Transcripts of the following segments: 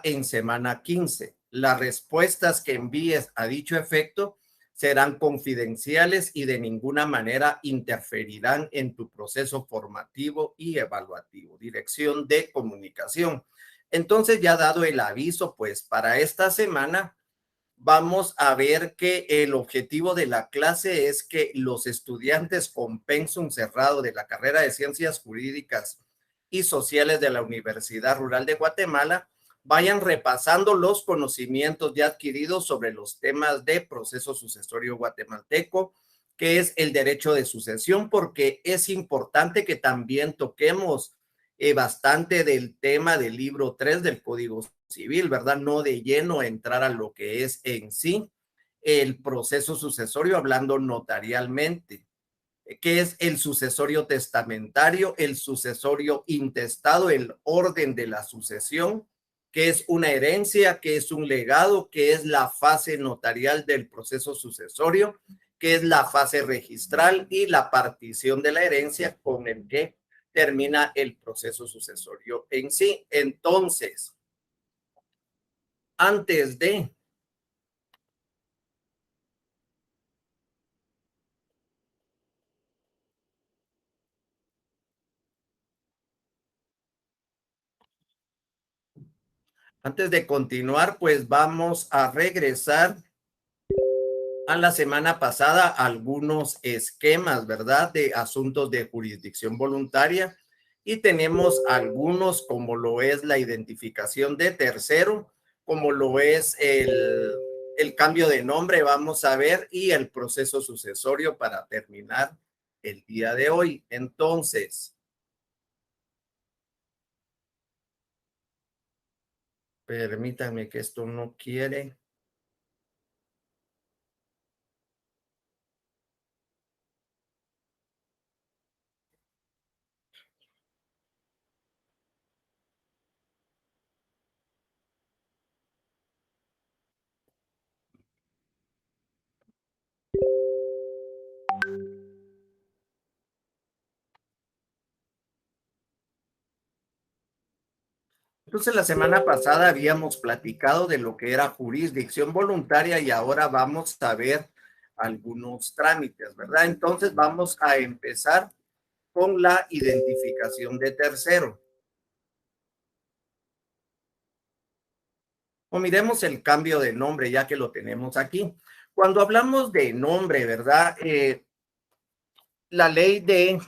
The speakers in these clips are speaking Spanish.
en semana 15. Las respuestas que envíes a dicho efecto serán confidenciales y de ninguna manera interferirán en tu proceso formativo y evaluativo. Dirección de comunicación. Entonces, ya dado el aviso, pues para esta semana vamos a ver que el objetivo de la clase es que los estudiantes con pensum cerrado de la carrera de Ciencias Jurídicas y Sociales de la Universidad Rural de Guatemala vayan repasando los conocimientos ya adquiridos sobre los temas de proceso sucesorio guatemalteco, que es el derecho de sucesión, porque es importante que también toquemos bastante del tema del libro 3 del Código Civil, ¿verdad? No de lleno entrar a lo que es en sí el proceso sucesorio hablando notarialmente. ¿Qué es el sucesorio testamentario, el sucesorio intestado, el orden de la sucesión? ¿Qué es una herencia? ¿Qué es un legado? ¿Qué es la fase notarial del proceso sucesorio? ¿Qué es la fase registral y la partición de la herencia con el que termina el proceso sucesorio en sí? Entonces, antes de continuar, pues vamos a regresar a la semana pasada algunos esquemas, ¿verdad? De asuntos de jurisdicción voluntaria y tenemos algunos como lo es la identificación de tercero, como lo es el cambio de nombre, vamos a ver, y el proceso sucesorio para terminar el día de hoy. Entonces, permítanme que esto no quiere. Entonces, la semana pasada habíamos platicado de lo que era jurisdicción voluntaria y ahora vamos a ver algunos trámites, ¿verdad? Entonces, vamos a empezar con la identificación de tercero. O miremos el cambio de nombre, ya que lo tenemos aquí. Cuando hablamos de nombre, ¿verdad? La ley de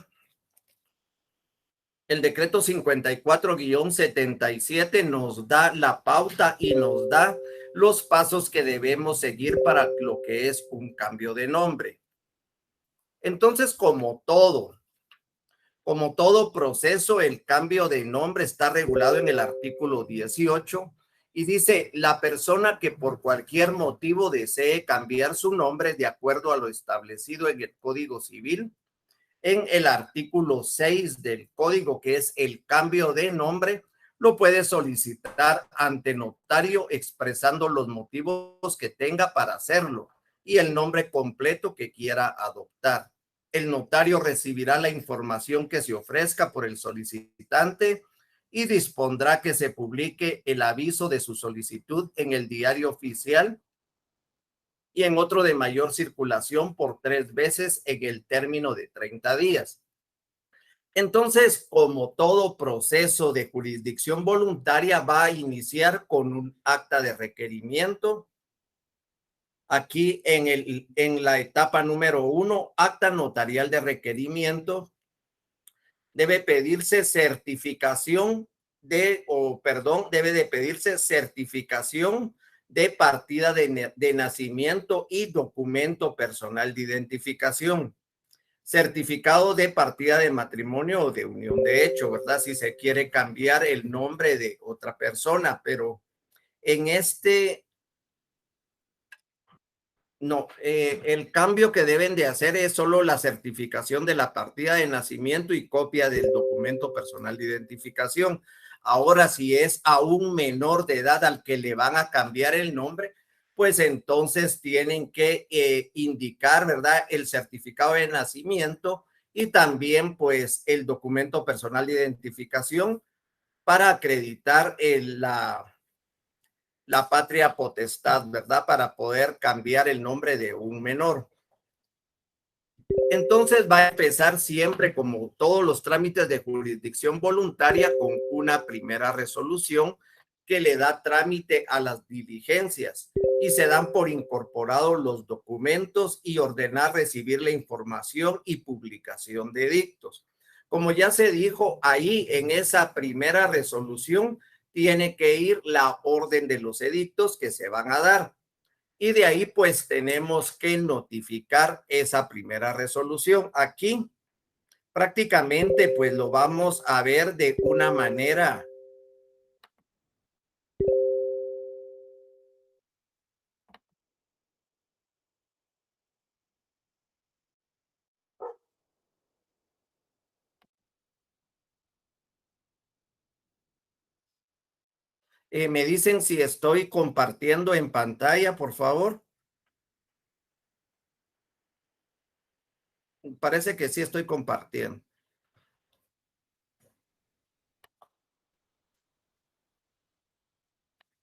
el decreto 54-77 nos da la pauta y nos da los pasos que debemos seguir para lo que es un cambio de nombre. Entonces, como todo proceso, el cambio de nombre está regulado en el artículo 18 y dice, la persona que por cualquier motivo desee cambiar su nombre de acuerdo a lo establecido en el Código Civil, en el artículo 6 del código, que es el cambio de nombre, lo puede solicitar ante notario expresando los motivos que tenga para hacerlo y el nombre completo que quiera adoptar. El notario recibirá la información que se ofrezca por el solicitante y dispondrá que se publique el aviso de su solicitud en el diario oficial y en otro de mayor circulación por 3 veces en el término de 30 días. Entonces, como todo proceso de jurisdicción voluntaria va a iniciar con un acta de requerimiento. Aquí en la etapa número 1, acta notarial de requerimiento, debe pedirse certificación debe de pedirse certificación de partida de nacimiento y documento personal de identificación. Certificado de partida de matrimonio o de unión de hecho, ¿verdad? Si se quiere cambiar el nombre de otra persona, pero en no, el cambio que deben de hacer es solo la certificación de la partida de nacimiento y copia del documento personal de identificación. Ahora, si es a un menor de edad al que le van a cambiar el nombre, pues entonces tienen que indicar, ¿verdad? El certificado de nacimiento y también pues el documento personal de identificación para acreditar la patria potestad, ¿verdad? Para poder cambiar el nombre de un menor. Entonces va a empezar siempre, como todos los trámites de jurisdicción voluntaria, con una primera resolución que le da trámite a las diligencias y se dan por incorporados los documentos y ordenar recibir la información y publicación de edictos. Como ya se dijo, ahí en esa primera resolución tiene que ir la orden de los edictos que se van a dar. Y de ahí pues tenemos que notificar esa primera resolución. Aquí prácticamente pues lo vamos a ver de una manera me dicen si estoy compartiendo en pantalla, por favor. Parece que sí estoy compartiendo.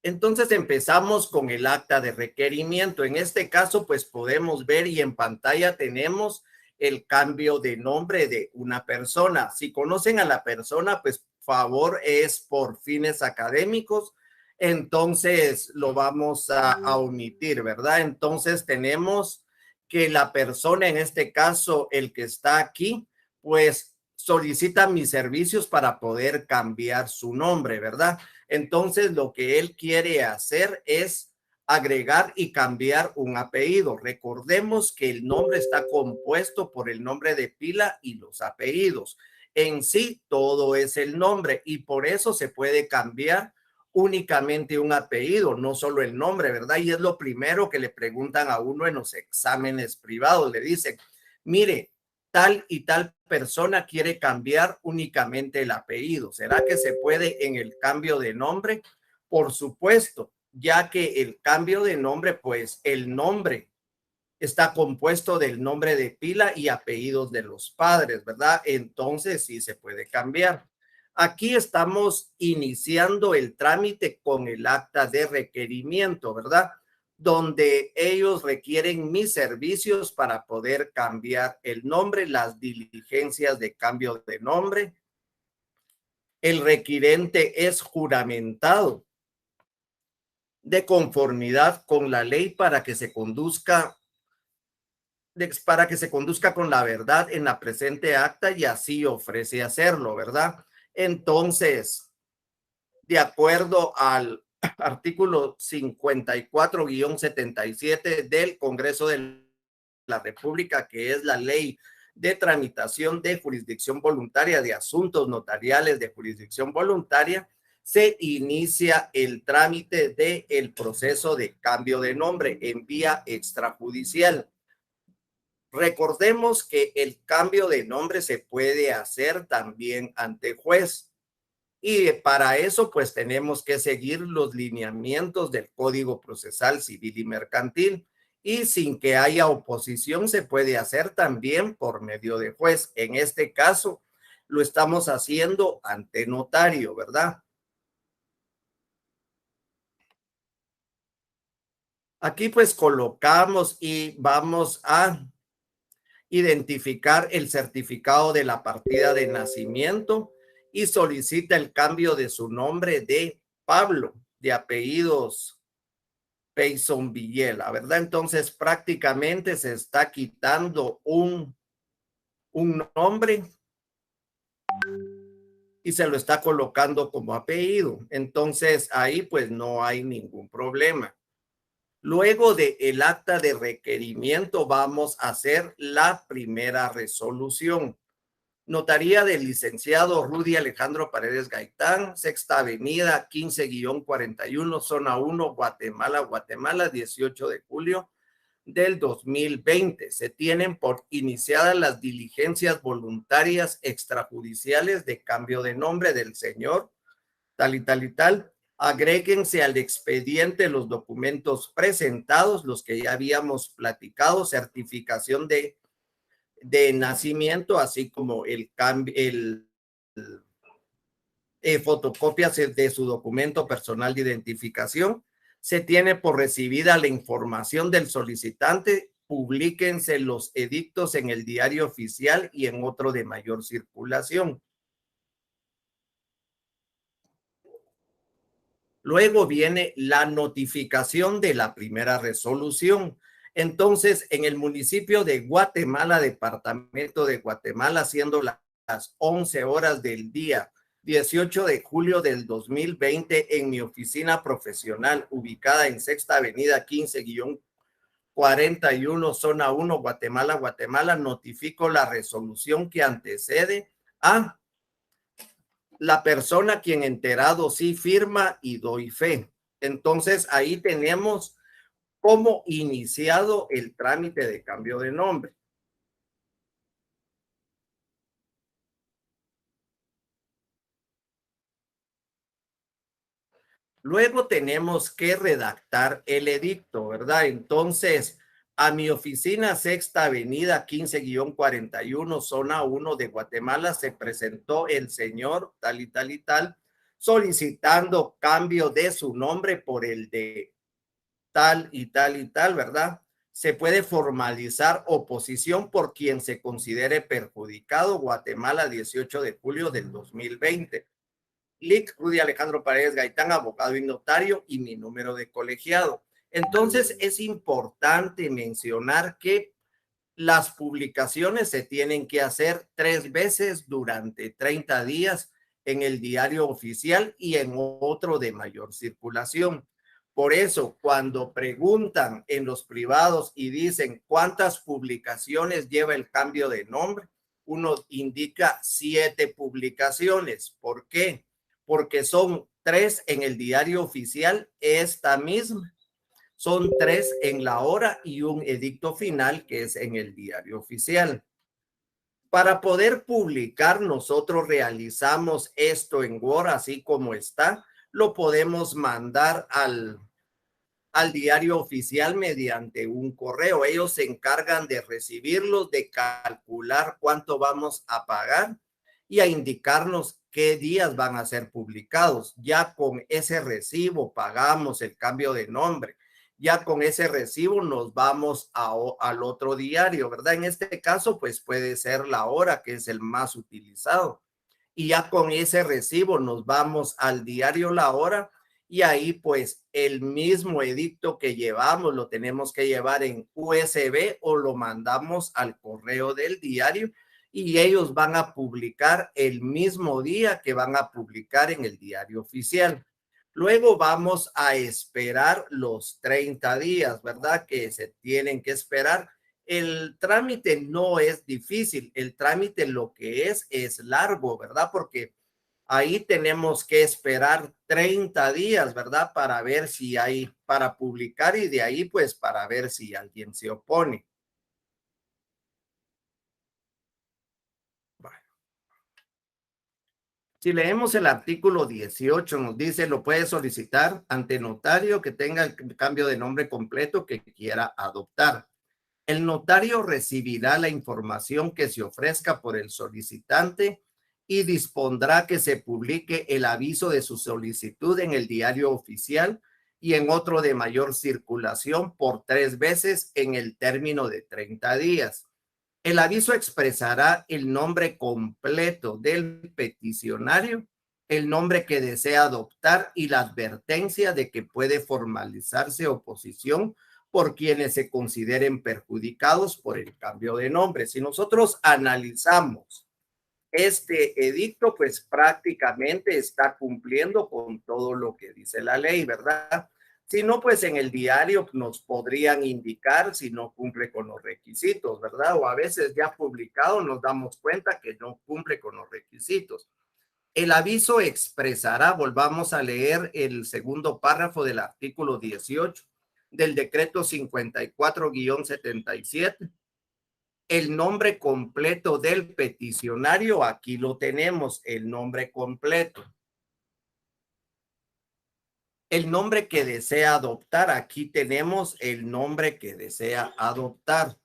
Entonces empezamos con el acta de requerimiento. En este caso, pues podemos ver y en pantalla tenemos el cambio de nombre de una persona. Si conocen a la persona, pues favor es por fines académicos, entonces lo vamos a omitir, ¿verdad? Entonces tenemos que la persona, en este caso, el que está aquí, pues solicita mis servicios para poder cambiar su nombre, ¿verdad? Entonces, lo que él quiere hacer es agregar y cambiar un apellido. Recordemos que el nombre está compuesto por el nombre de pila y los apellidos. En sí, todo es el nombre y por eso se puede cambiar únicamente un apellido, no solo el nombre, ¿verdad? Y es lo primero que le preguntan a uno en los exámenes privados. Le dicen, mire, tal y tal persona quiere cambiar únicamente el apellido. ¿Será que se puede en el cambio de nombre? Por supuesto, ya que el cambio de nombre, pues el nombre está compuesto del nombre de pila y apellidos de los padres, ¿verdad? Entonces sí se puede cambiar. Aquí estamos iniciando el trámite con el acta de requerimiento, ¿verdad? Donde ellos requieren mis servicios para poder cambiar el nombre, las diligencias de cambio de nombre. El requirente es juramentado de conformidad con la ley para que se conduzca con la verdad en la presente acta y así ofrece hacerlo, ¿verdad? Entonces, de acuerdo al artículo 54-77 del Congreso de la República, que es la ley de tramitación de jurisdicción voluntaria de asuntos notariales de jurisdicción voluntaria, se inicia el trámite del proceso de cambio de nombre en vía extrajudicial. Recordemos que el cambio de nombre se puede hacer también ante juez. Y para eso, pues tenemos que seguir los lineamientos del Código Procesal Civil y Mercantil. Y sin que haya oposición, se puede hacer también por medio de juez. En este caso, lo estamos haciendo ante notario, ¿verdad? Aquí pues colocamos y vamos a identificar el certificado de la partida de nacimiento y solicita el cambio de su nombre de Pablo, de apellidos Payson Villela, ¿verdad? Entonces prácticamente se está quitando un nombre y se lo está colocando como apellido. Entonces ahí pues no hay ningún problema. Luego de el acta de requerimiento vamos a hacer la primera resolución. Notaría del licenciado Rudy Alejandro Paredes Gaitán, Sexta Avenida, 15-41, Zona 1, Guatemala, Guatemala, 18 de julio del 2020. Se tienen por iniciadas las diligencias voluntarias extrajudiciales de cambio de nombre del señor, tal y tal y tal. Agréguense al expediente los documentos presentados, los que ya habíamos platicado, certificación de nacimiento, así como el cambio, fotocopias de su documento personal de identificación, Se tiene por recibida la información del solicitante, publíquense los edictos en el diario oficial y en otro de mayor circulación. Luego viene la notificación de la primera resolución. Entonces, en el municipio de Guatemala, departamento de Guatemala, siendo las 11 horas del día 18 de julio del 2020, en mi oficina profesional ubicada en Sexta Avenida 15-41, zona 1, Guatemala, Guatemala, notifico la resolución que antecede a la persona quien enterado sí firma y doy fe. Entonces ahí tenemos como iniciado el trámite de cambio de nombre. Luego tenemos que redactar el edicto, ¿verdad? Entonces, a mi oficina Sexta Avenida 15-41, zona 1 de Guatemala, se presentó el señor tal y tal y tal, solicitando cambio de su nombre por el de tal y tal y tal, ¿verdad? Se puede formalizar oposición por quien se considere perjudicado. Guatemala, 18 de julio del 2020. Lic. Rudy Alejandro Paredes Gaitán, abogado y notario, y mi número de colegiado. Entonces, es importante mencionar que las publicaciones se tienen que hacer 3 veces durante 30 días en el diario oficial y en otro de mayor circulación. Por eso, cuando preguntan en los privados y dicen cuántas publicaciones lleva el cambio de nombre, uno indica 7 publicaciones. ¿Por qué? Porque son 3 en el diario oficial, esta misma. Son 3 en la hora y un edicto final que es en el diario oficial. Para poder publicar, nosotros realizamos esto en Word, así como está. Lo podemos mandar al diario oficial mediante un correo. Ellos se encargan de recibirlos, de calcular cuánto vamos a pagar y a indicarnos qué días van a ser publicados. Ya con ese recibo pagamos el cambio de nombre. Ya con ese recibo nos vamos al otro diario, ¿verdad? En este caso, pues puede ser La Hora, que es el más utilizado. Y ya con ese recibo nos vamos al diario La Hora y ahí pues el mismo edicto que llevamos lo tenemos que llevar en USB o lo mandamos al correo del diario y ellos van a publicar el mismo día que van a publicar en el diario oficial. Luego vamos a esperar los 30 días, ¿verdad? Que se tienen que esperar. El trámite no es difícil, el trámite lo que es largo, ¿verdad? Porque ahí tenemos que esperar 30 días, ¿verdad? Para ver si hay, para publicar y de ahí pues para ver si alguien se opone. Si leemos el artículo 18, nos dice, lo puede solicitar ante notario que tenga el cambio de nombre completo que quiera adoptar. El notario recibirá la información que se ofrezca por el solicitante y dispondrá que se publique el aviso de su solicitud en el diario oficial y en otro de mayor circulación por 3 veces en el término de 30 días. El aviso expresará el nombre completo del peticionario, el nombre que desea adoptar y la advertencia de que puede formalizarse oposición por quienes se consideren perjudicados por el cambio de nombre. Si nosotros analizamos este edicto, pues prácticamente está cumpliendo con todo lo que dice la ley, ¿verdad? Si no, pues en el diario nos podrían indicar si no cumple con los requisitos, ¿verdad? O a veces ya publicado nos damos cuenta que no cumple con los requisitos. El aviso expresará, volvamos a leer el segundo párrafo del artículo 18 del decreto 54-77, el nombre completo del peticionario, aquí lo tenemos, el nombre completo. El nombre que desea adoptar, aquí tenemos el nombre que desea adoptar.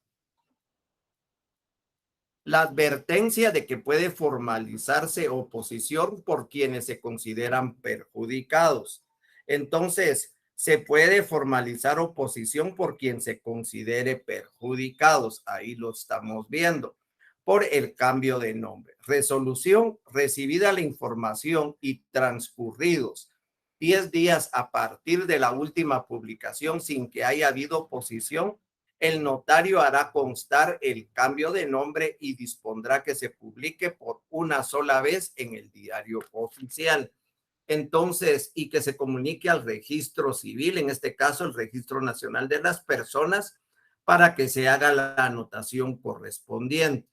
La advertencia de que puede formalizarse oposición por quienes se consideran perjudicados. Entonces, Se puede formalizar oposición por quien se considere perjudicados. Ahí lo estamos viendo por el cambio de nombre. Resolución: recibida la información y transcurridos 10 días a partir de la última publicación sin que haya habido oposición, el notario hará constar el cambio de nombre y dispondrá que se publique por una sola vez en el diario oficial. Entonces, y que se comunique al registro civil, en este caso el Registro Nacional de las Personas, para que se haga la anotación correspondiente.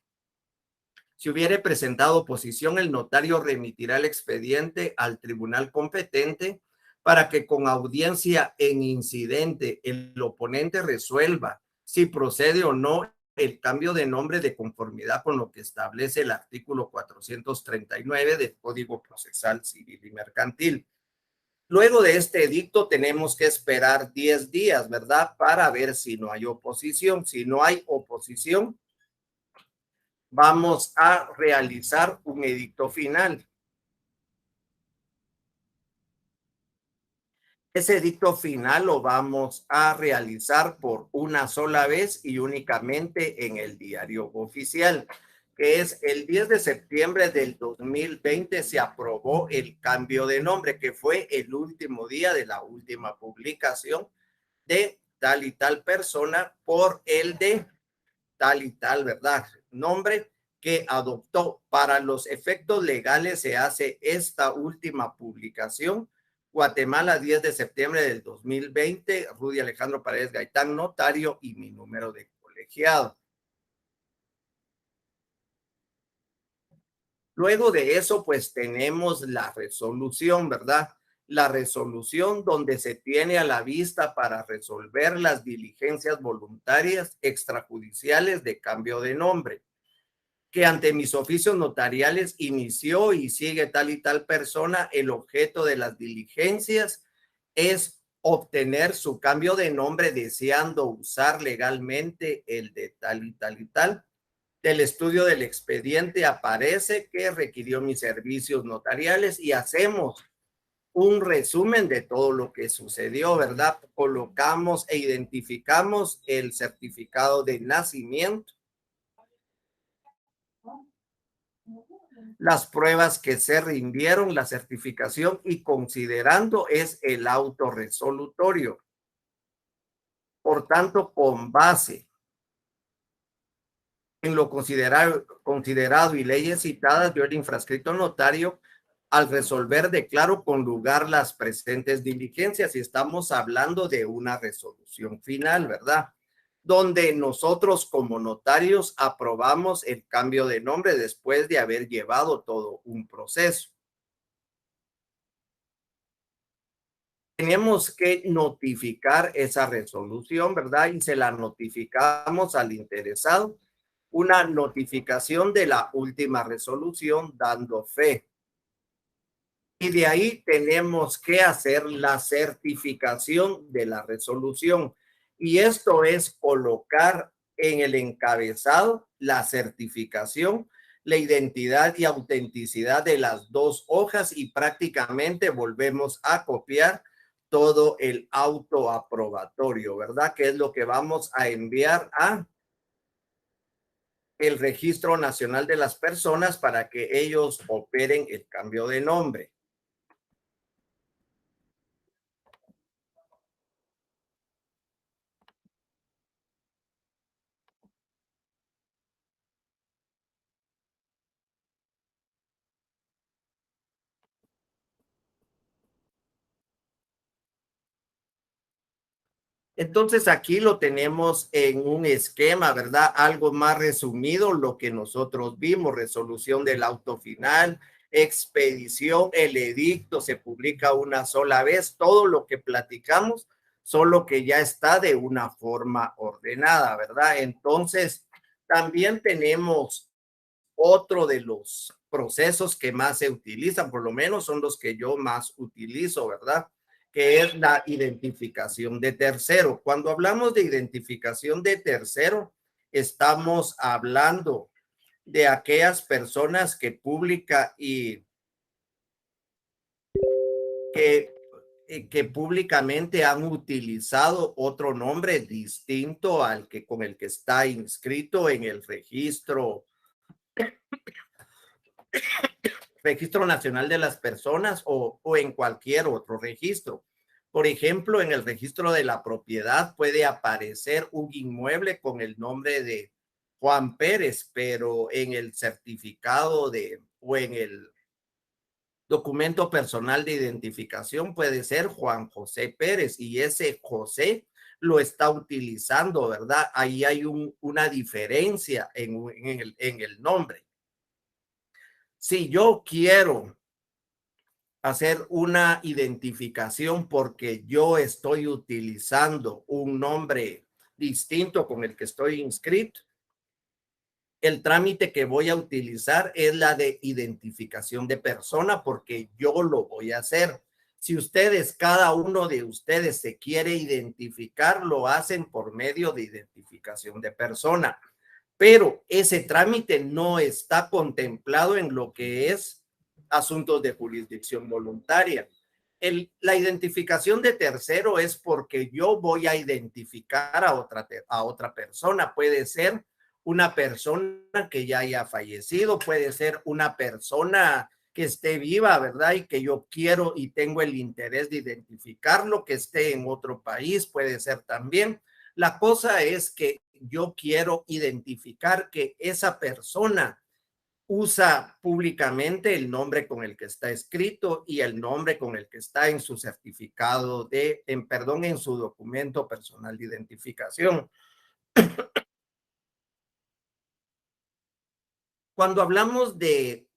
Si hubiere presentado oposición, el notario remitirá el expediente al tribunal competente para que con audiencia en incidente el oponente resuelva si procede o no el cambio de nombre de conformidad con lo que establece el artículo 439 del Código Procesal Civil y Mercantil. Luego de este edicto tenemos que esperar 10 días, ¿verdad? Para ver si no hay oposición. Si no hay oposición, vamos a realizar un edicto final. Ese edicto final lo vamos a realizar por una sola vez y únicamente en el diario oficial, que es el 10 de septiembre del 2020 se aprobó el cambio de nombre, que fue el último día de la última publicación de tal y tal persona por el de tal y tal, ¿verdad? Nombre que adoptó. Para los efectos legales se hace esta última publicación. Guatemala, 10 de septiembre del 2020, Rudy Alejandro Paredes Gaitán, notario, y mi número de colegiado. Luego de eso, pues tenemos la resolución, ¿verdad? La resolución donde se tiene a la vista para resolver las diligencias voluntarias extrajudiciales de cambio de nombre, que ante mis oficios notariales inició y sigue tal y tal persona. El objeto de las diligencias es obtener su cambio de nombre deseando usar legalmente el de tal y tal y tal. Del estudio del expediente aparece que requirió mis servicios notariales y hacemos un resumen de todo lo que sucedió, ¿verdad? Colocamos e identificamos el certificado de nacimiento, las pruebas que se rindieron, la certificación, y considerando es el auto resolutorio. Por tanto, con base en lo considerado y leyes citadas, yo, el infrascrito notario, al resolver, declaro con lugar las presentes diligencias, y estamos hablando de una resolución final, ¿verdad? Donde nosotros como notarios aprobamos el cambio de nombre después de haber llevado todo un proceso. Tenemos que notificar esa resolución, ¿verdad? Y se la notificamos al interesado, una notificación de la última resolución dando fe. Y de ahí tenemos que hacer la certificación de la resolución. Y esto es colocar en el encabezado la certificación, la identidad y autenticidad de las dos hojas, y prácticamente volvemos a copiar todo el auto aprobatorio, ¿verdad? Que es lo que vamos a enviar a el Registro Nacional de las Personas para que ellos operen el cambio de nombre. Entonces aquí lo tenemos en un esquema, ¿verdad? Algo más resumido, lo que nosotros vimos: resolución del auto final, expedición, el edicto se publica una sola vez, todo lo que platicamos, solo que ya está de una forma ordenada, ¿verdad? Entonces, también tenemos otro de los procesos que más se utilizan, por lo menos son los que yo más utilizo, ¿verdad? Que es la identificación de tercero. Cuando hablamos de identificación de tercero, estamos hablando de aquellas personas que publica y que que públicamente han utilizado otro nombre distinto al que con el que está inscrito en el registro nacional de las personas o en cualquier otro registro. Por ejemplo, en el registro de la propiedad puede aparecer un inmueble con el nombre de Juan Pérez, pero en el certificado o en el documento personal de identificación puede ser Juan José Pérez y ese José lo está utilizando, ¿verdad? Ahí hay una diferencia en el nombre. Si yo quiero hacer una identificación porque yo estoy utilizando un nombre distinto con el que estoy inscrito, el trámite que voy a utilizar es la de identificación de persona porque yo lo voy a hacer. Si ustedes, cada uno de ustedes se quiere identificar, lo hacen por medio de identificación de persona, pero ese trámite no está contemplado en lo que es asuntos de jurisdicción voluntaria. La identificación de tercero es porque yo voy a identificar a otra persona. Puede ser una persona que ya haya fallecido, puede ser una persona que esté viva, ¿verdad? Y que yo quiero y tengo el interés de identificarlo, que esté en otro país, puede ser también. La cosa es que yo quiero identificar que esa persona usa públicamente el nombre con el que está escrito y el nombre con el que está en su certificado en su documento personal de identificación. Cuando hablamos de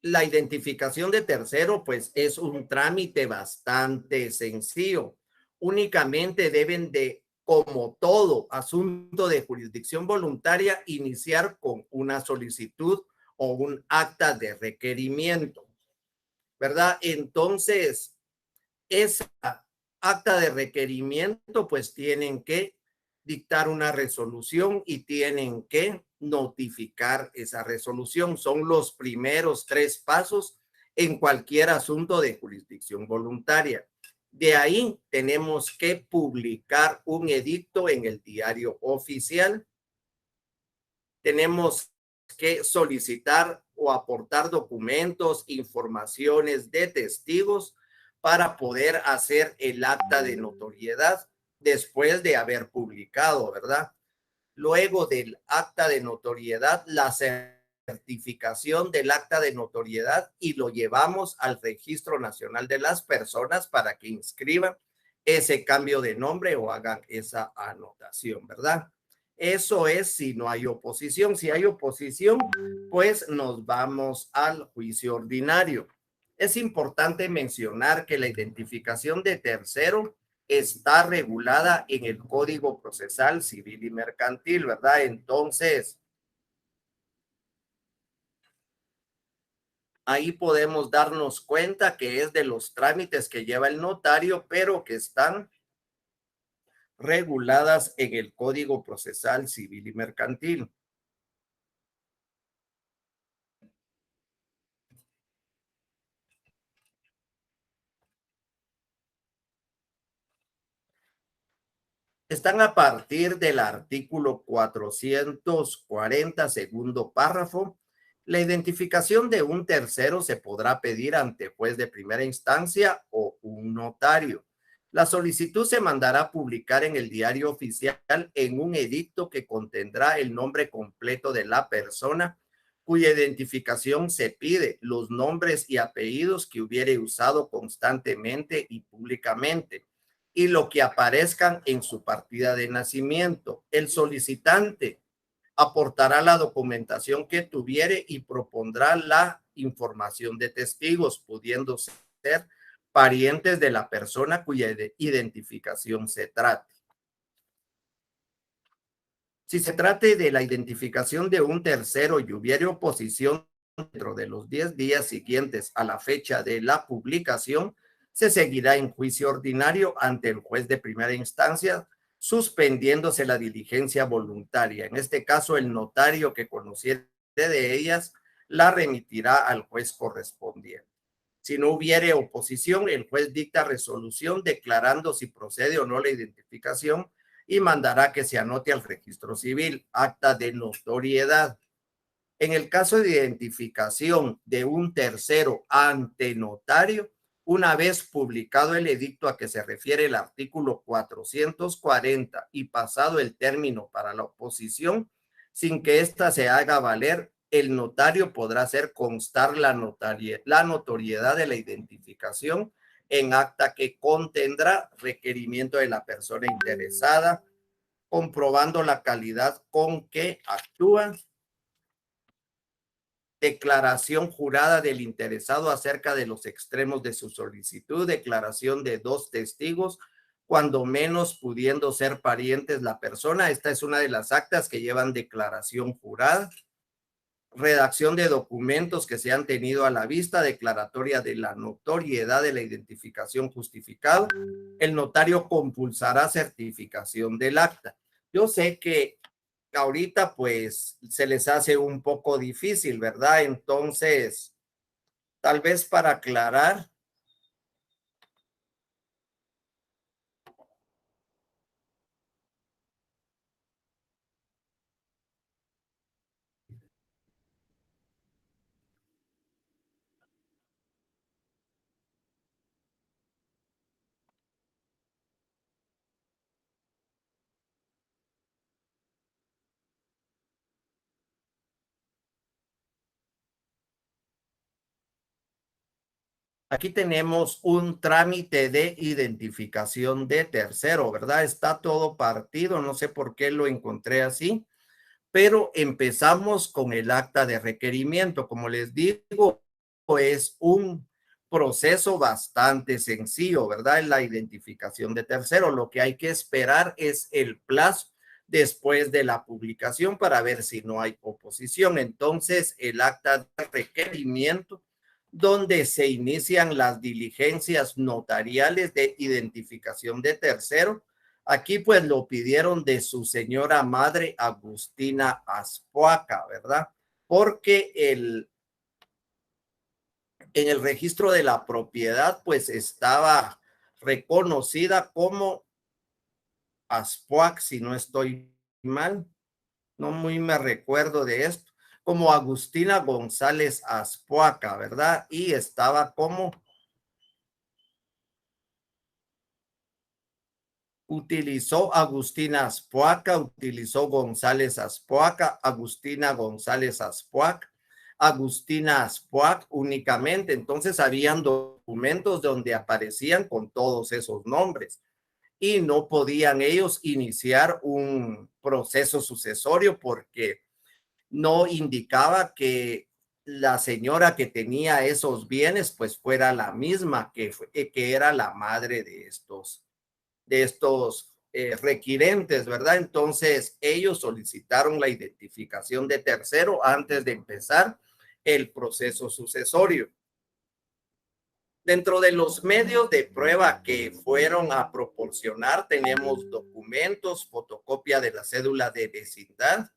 la identificación de tercero, pues es un trámite bastante sencillo. Únicamente deben de, como todo asunto de jurisdicción voluntaria, iniciar con una solicitud o un acta de requerimiento, ¿verdad? Entonces, esa acta de requerimiento, pues tienen que dictar una resolución y tienen que notificar esa resolución. Son los primeros 3 pasos en cualquier asunto de jurisdicción voluntaria. De ahí tenemos que publicar un edicto en el diario oficial. Tenemos que solicitar o aportar documentos, informaciones de testigos para poder hacer el acta de notoriedad después de haber publicado, ¿verdad? Luego del acta de notoriedad, la certificación del acta de notoriedad y lo llevamos al Registro Nacional de las Personas para que inscriban ese cambio de nombre o hagan esa anotación, ¿verdad? Eso es si no hay oposición. Si hay oposición, pues nos vamos al juicio ordinario. Es importante mencionar que la identificación de tercero está regulada en el Código Procesal Civil y Mercantil, ¿verdad? Entonces, ahí podemos darnos cuenta que es de los trámites que lleva el notario, pero que están reguladas en el Código Procesal Civil y Mercantil. Están a partir del artículo 440, segundo párrafo. La identificación de un tercero se podrá pedir ante juez de primera instancia o un notario. La solicitud se mandará a publicar en el diario oficial en un edicto que contendrá el nombre completo de la persona cuya identificación se pide, los nombres y apellidos que hubiere usado constantemente y públicamente y lo que aparezcan en su partida de nacimiento. El solicitante aportará la documentación que tuviere y propondrá la información de testigos, pudiendo ser parientes de la persona cuya identificación se trate. Si se trate de la identificación de un tercero y hubiere oposición dentro de los 10 días siguientes a la fecha de la publicación, se seguirá en juicio ordinario ante el juez de primera instancia, suspendiéndose la diligencia voluntaria. En este caso, el notario que conociere de ellas la remitirá al juez correspondiente. Si no hubiere oposición, el juez dicta resolución declarando si procede o no la identificación y mandará que se anote al registro civil, acta de notoriedad. En el caso de identificación de un tercero ante notario, una vez publicado el edicto a que se refiere el artículo 440 y pasado el término para la oposición, sin que ésta se haga valer, el notario podrá hacer constar la notoriedad de la identificación en acta que contendrá requerimiento de la persona interesada, comprobando la calidad con que actúa, declaración jurada del interesado acerca de los extremos de su solicitud, declaración de dos testigos, cuando menos pudiendo ser parientes la persona. Esta es una de las actas que llevan declaración jurada. Redacción de documentos que se han tenido a la vista, declaratoria de la notoriedad de la identificación justificada. El notario compulsará certificación del acta. Yo sé que ahorita pues se les hace un poco difícil, ¿verdad? Entonces, tal vez para aclarar, aquí tenemos un trámite de identificación de tercero, ¿verdad? Está todo partido, no sé por qué lo encontré así, pero empezamos con el acta de requerimiento. Como les digo, es un proceso bastante sencillo, ¿verdad? En la identificación de tercero, lo que hay que esperar es el plazo después de la publicación para ver si no hay oposición. Entonces, el acta de requerimiento, donde se inician las diligencias notariales de identificación de tercero. Aquí pues lo pidieron de su señora madre Agustina Azpoaca, ¿verdad? Porque en el registro de la propiedad pues estaba reconocida como Azpoac, si no estoy mal, no muy me recuerdo de esto, como Agustina González Azpoaca, ¿verdad? Y estaba como utilizó Agustina Azpoaca, utilizó González Azpoaca, Agustina González Azpoac, Agustina Azpoac únicamente. Entonces habían documentos donde aparecían con todos esos nombres y no podían ellos iniciar un proceso sucesorio porque no indicaba que la señora que tenía esos bienes pues fuera la misma que era la madre de estos requirentes, ¿verdad? Entonces, ellos solicitaron la identificación de tercero antes de empezar el proceso sucesorio. Dentro de los medios de prueba que fueron a proporcionar, tenemos documentos, fotocopia de la cédula de vecindad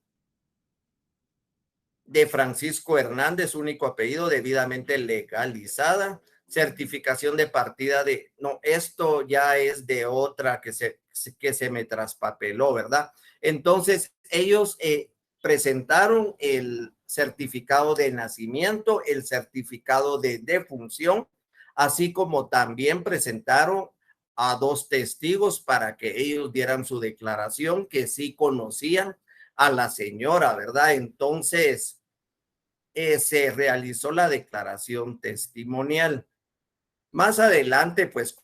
de Francisco Hernández, único apellido, debidamente legalizada, certificación de partida de, no, esto ya es de otra que se me traspapeló, ¿verdad? Entonces, ellos presentaron el certificado de nacimiento, el certificado de defunción, así como también presentaron a dos testigos para que ellos dieran su declaración que sí conocían a la señora, ¿verdad? Entonces, se realizó la declaración testimonial. Más adelante, pues,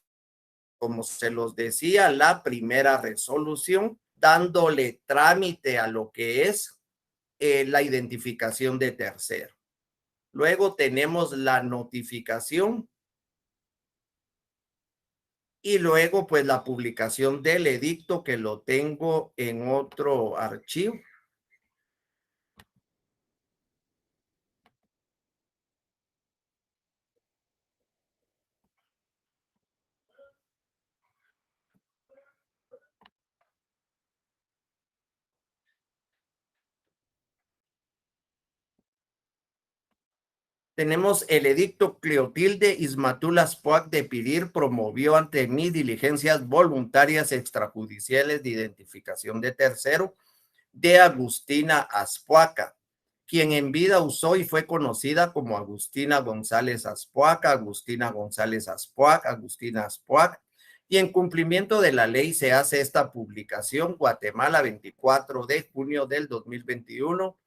como se los decía, la primera resolución, dándole trámite a lo que es la identificación de tercero. Luego tenemos la notificación y luego, pues, la publicación del edicto que lo tengo en otro archivo. Tenemos el edicto Cleotilde Ismatulas Poac de Pirir promovió ante mí diligencias voluntarias extrajudiciales de identificación de tercero de Agustina Azpuaca, quien en vida usó y fue conocida como Agustina González Azpuaca, Agustina González Azpuac, Agustina Azpuac, y en cumplimiento de la ley se hace esta publicación, Guatemala, 24 de junio del 2021.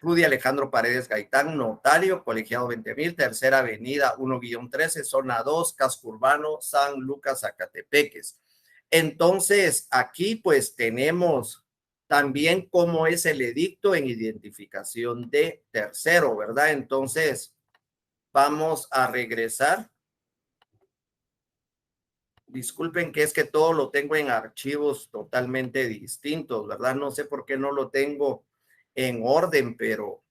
Rudy Alejandro Paredes Gaitán, notario, colegiado 20,000, Tercera Avenida 1-13, zona 2, casco urbano, San Lucas, Zacatepeques. Entonces, aquí pues tenemos también cómo es el edicto en identificación de tercero, ¿verdad? Entonces, vamos a regresar. Disculpen que es que todo lo tengo en archivos totalmente distintos, ¿verdad? No sé por qué no lo tengo en orden, pero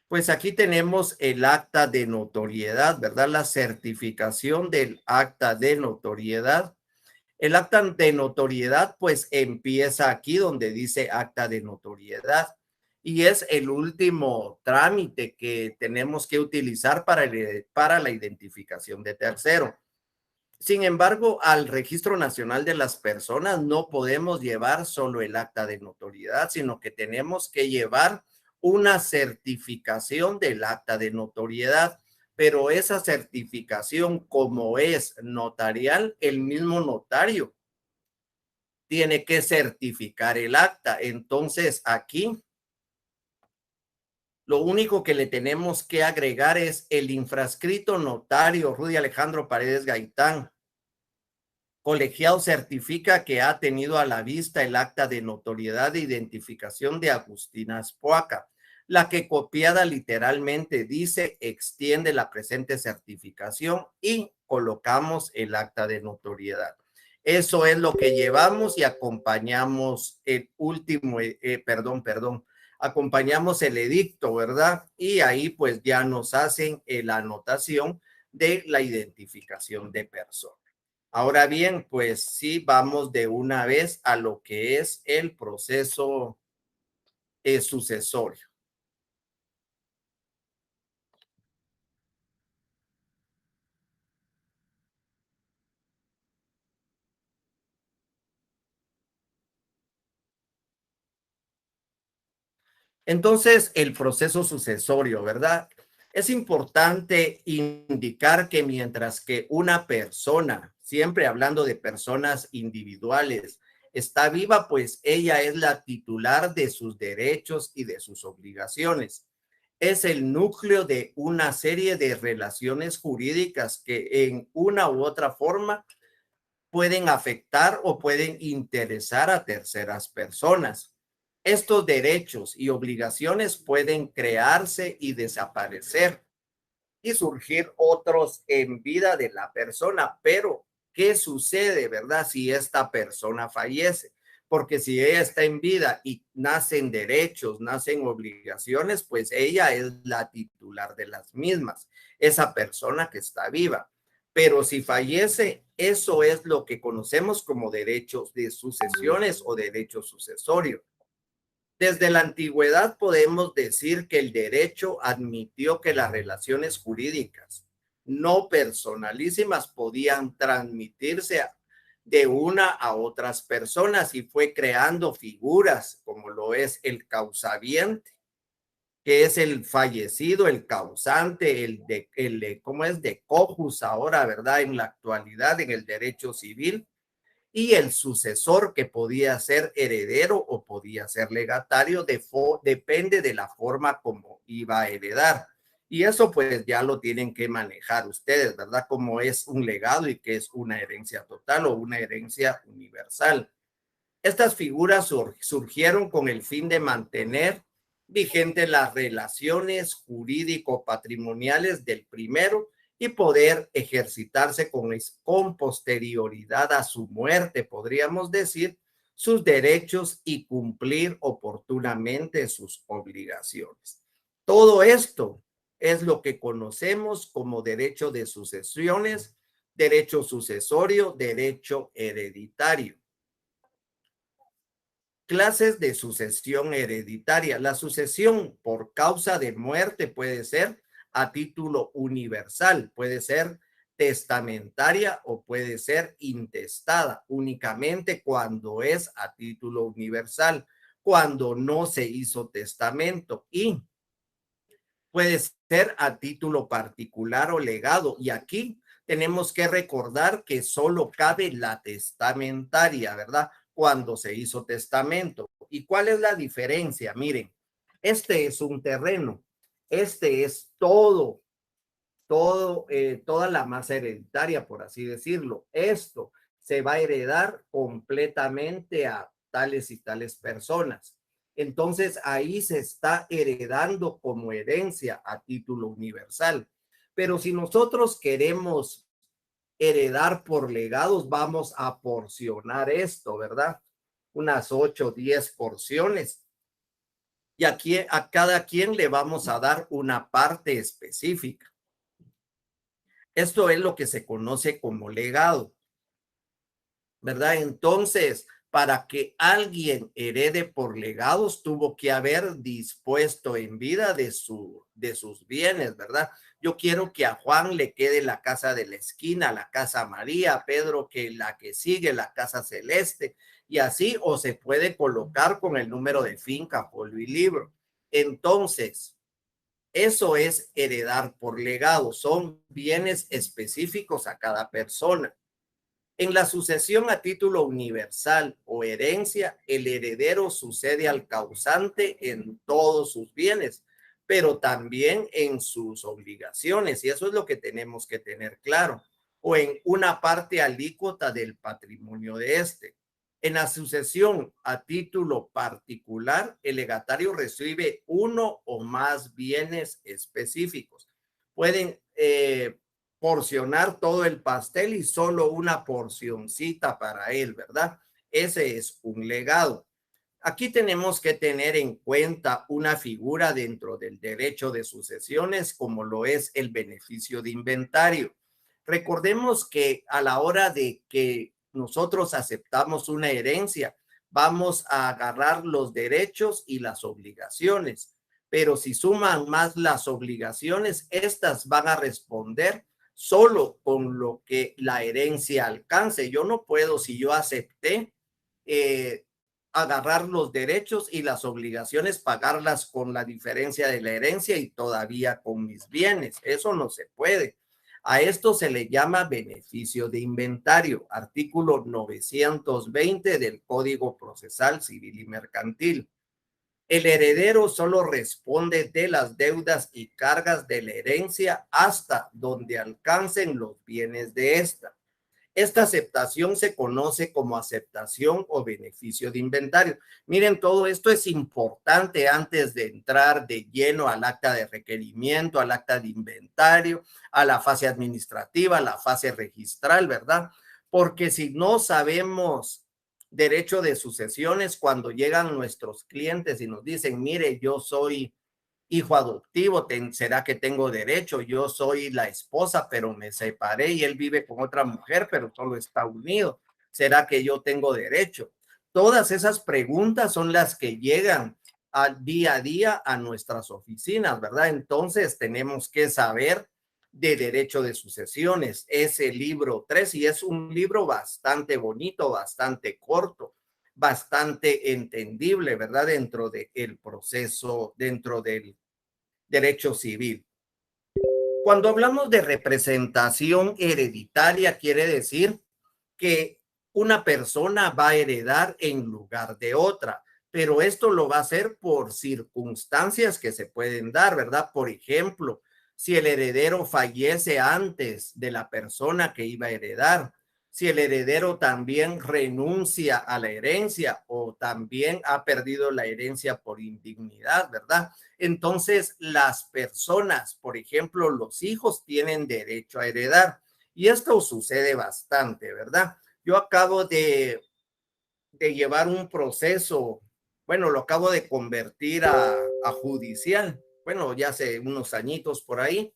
pues aquí tenemos el acta de notoriedad, ¿verdad? La certificación del acta de notoriedad. El acta de notoriedad pues empieza aquí donde dice acta de notoriedad y es el último trámite que tenemos que utilizar para la identificación de tercero. Sin embargo, al Registro Nacional de las Personas no podemos llevar solo el acta de notoriedad, sino que tenemos que llevar una certificación del acta de notoriedad, pero esa certificación, como es notarial, el mismo notario tiene que certificar el acta. Entonces, aquí lo único que le tenemos que agregar es el infrascrito notario Rudy Alejandro Paredes Gaitán. Colegiado certifica que ha tenido a la vista el acta de notoriedad de identificación de Agustina Azpuaca, la que copiada literalmente dice extiende la presente certificación y colocamos el acta de notoriedad. Eso es lo que llevamos y acompañamos el último, acompañamos el edicto, ¿verdad? Y ahí pues ya nos hacen la anotación de la identificación de persona. Ahora bien, pues sí, vamos de una vez a lo que es el proceso sucesorio. Entonces, el proceso sucesorio, ¿verdad? Es importante indicar que mientras que una persona, siempre hablando de personas individuales, está viva, pues ella es la titular de sus derechos y de sus obligaciones. Es el núcleo de una serie de relaciones jurídicas que en una u otra forma pueden afectar o pueden interesar a terceras personas. Estos derechos y obligaciones pueden crearse y desaparecer y surgir otros en vida de la persona, pero ¿qué sucede, verdad? Si esta persona fallece, porque si ella está en vida y nacen derechos, nacen obligaciones, pues ella es la titular de las mismas, esa persona que está viva. Pero si fallece, eso es lo que conocemos como derechos de sucesiones o derechos sucesorios. Desde la antigüedad podemos decir que el derecho admitió que las relaciones jurídicas no personalísimas podían transmitirse de una a otras personas y fue creando figuras como lo es el causaviente, que es el fallecido, el causante, ¿cómo es? De cojus ahora, ¿verdad? En la actualidad, en el derecho civil y el sucesor que podía ser heredero o podía ser legatario, depende de la forma como iba a heredar. Y eso pues ya lo tienen que manejar ustedes, ¿verdad? Como es un legado y que es una herencia total o una herencia universal. Estas figuras surgieron con el fin de mantener vigentes las relaciones jurídico-patrimoniales del primero y poder ejercitarse con posterioridad a su muerte, podríamos decir, sus derechos y cumplir oportunamente sus obligaciones. Todo esto es lo que conocemos como derecho de sucesiones, derecho sucesorio, derecho hereditario. Clases de sucesión hereditaria. La sucesión por causa de muerte puede ser a título universal, puede ser testamentaria o puede ser intestada, únicamente cuando es a título universal, cuando no se hizo testamento, y puede ser a título particular o legado. Y aquí tenemos que recordar que solo cabe la testamentaria, ¿verdad? Cuando se hizo testamento. ¿Y cuál es la diferencia? Miren, este es un terreno, este es toda la masa hereditaria, por así decirlo. Esto se va a heredar completamente a tales y tales personas. Entonces ahí se está heredando como herencia a título universal. Pero si nosotros queremos heredar por legados, vamos a porcionar esto, ¿verdad? Unas 8 o 10 porciones. Y aquí a cada quien le vamos a dar una parte específica. Esto es lo que se conoce como legado, ¿verdad? Entonces, para que alguien herede por legados, tuvo que haber dispuesto en vida de sus bienes, ¿verdad? Yo quiero que a Juan le quede la casa de la esquina, la casa María, a Pedro que la que sigue, la casa celeste, y así, o se puede colocar con el número de finca, folio y libro. Entonces, eso es heredar por legado, son bienes específicos a cada persona. En la sucesión a título universal o herencia, el heredero sucede al causante en todos sus bienes, pero también en sus obligaciones, y eso es lo que tenemos que tener claro, o en una parte alícuota del patrimonio de este. En la sucesión a título particular, el legatario recibe uno o más bienes específicos. Pueden porcionar todo el pastel y solo una porcioncita para él, ¿verdad? Ese es un legado. Aquí tenemos que tener en cuenta una figura dentro del derecho de sucesiones como lo es el beneficio de inventario. Recordemos que a la hora de que nosotros aceptamos una herencia, vamos a agarrar los derechos y las obligaciones, pero si suman más las obligaciones, estas van a responder solo con lo que la herencia alcance. Yo no puedo, si yo acepté, agarrar los derechos y las obligaciones, pagarlas con la diferencia de la herencia y todavía con mis bienes. Eso no se puede. A esto se le llama beneficio de inventario, artículo 920 del Código Procesal Civil y Mercantil. El heredero solo responde de las deudas y cargas de la herencia hasta donde alcancen los bienes de esta. Esta aceptación se conoce como aceptación o beneficio de inventario. Miren, todo esto es importante antes de entrar de lleno al acta de requerimiento, al acta de inventario, a la fase administrativa, a la fase registral, ¿verdad? Porque si no sabemos derecho de sucesiones, cuando llegan nuestros clientes y nos dicen, mire, yo soy hijo adoptivo, ¿será que tengo derecho? Yo soy la esposa, pero me separé y él vive con otra mujer, pero solo está unido. ¿Será que yo tengo derecho? Todas esas preguntas son las que llegan al día a día a nuestras oficinas, ¿verdad? Entonces tenemos que saber de derecho de sucesiones, ese libro 3, y es un libro bastante bonito, bastante corto, bastante entendible, ¿verdad? Dentro del proceso, dentro del derecho civil. Cuando hablamos de representación hereditaria, quiere decir que una persona va a heredar en lugar de otra, pero esto lo va a hacer por circunstancias que se pueden dar, ¿verdad? Por ejemplo, si el heredero fallece antes de la persona que iba a heredar, si el heredero también renuncia a la herencia o también ha perdido la herencia por indignidad, ¿verdad? Entonces, las personas, por ejemplo, los hijos tienen derecho a heredar. Y esto sucede bastante, ¿verdad? Yo acabo de llevar un proceso, bueno, lo acabo de convertir a judicial, bueno, ya hace unos añitos por ahí,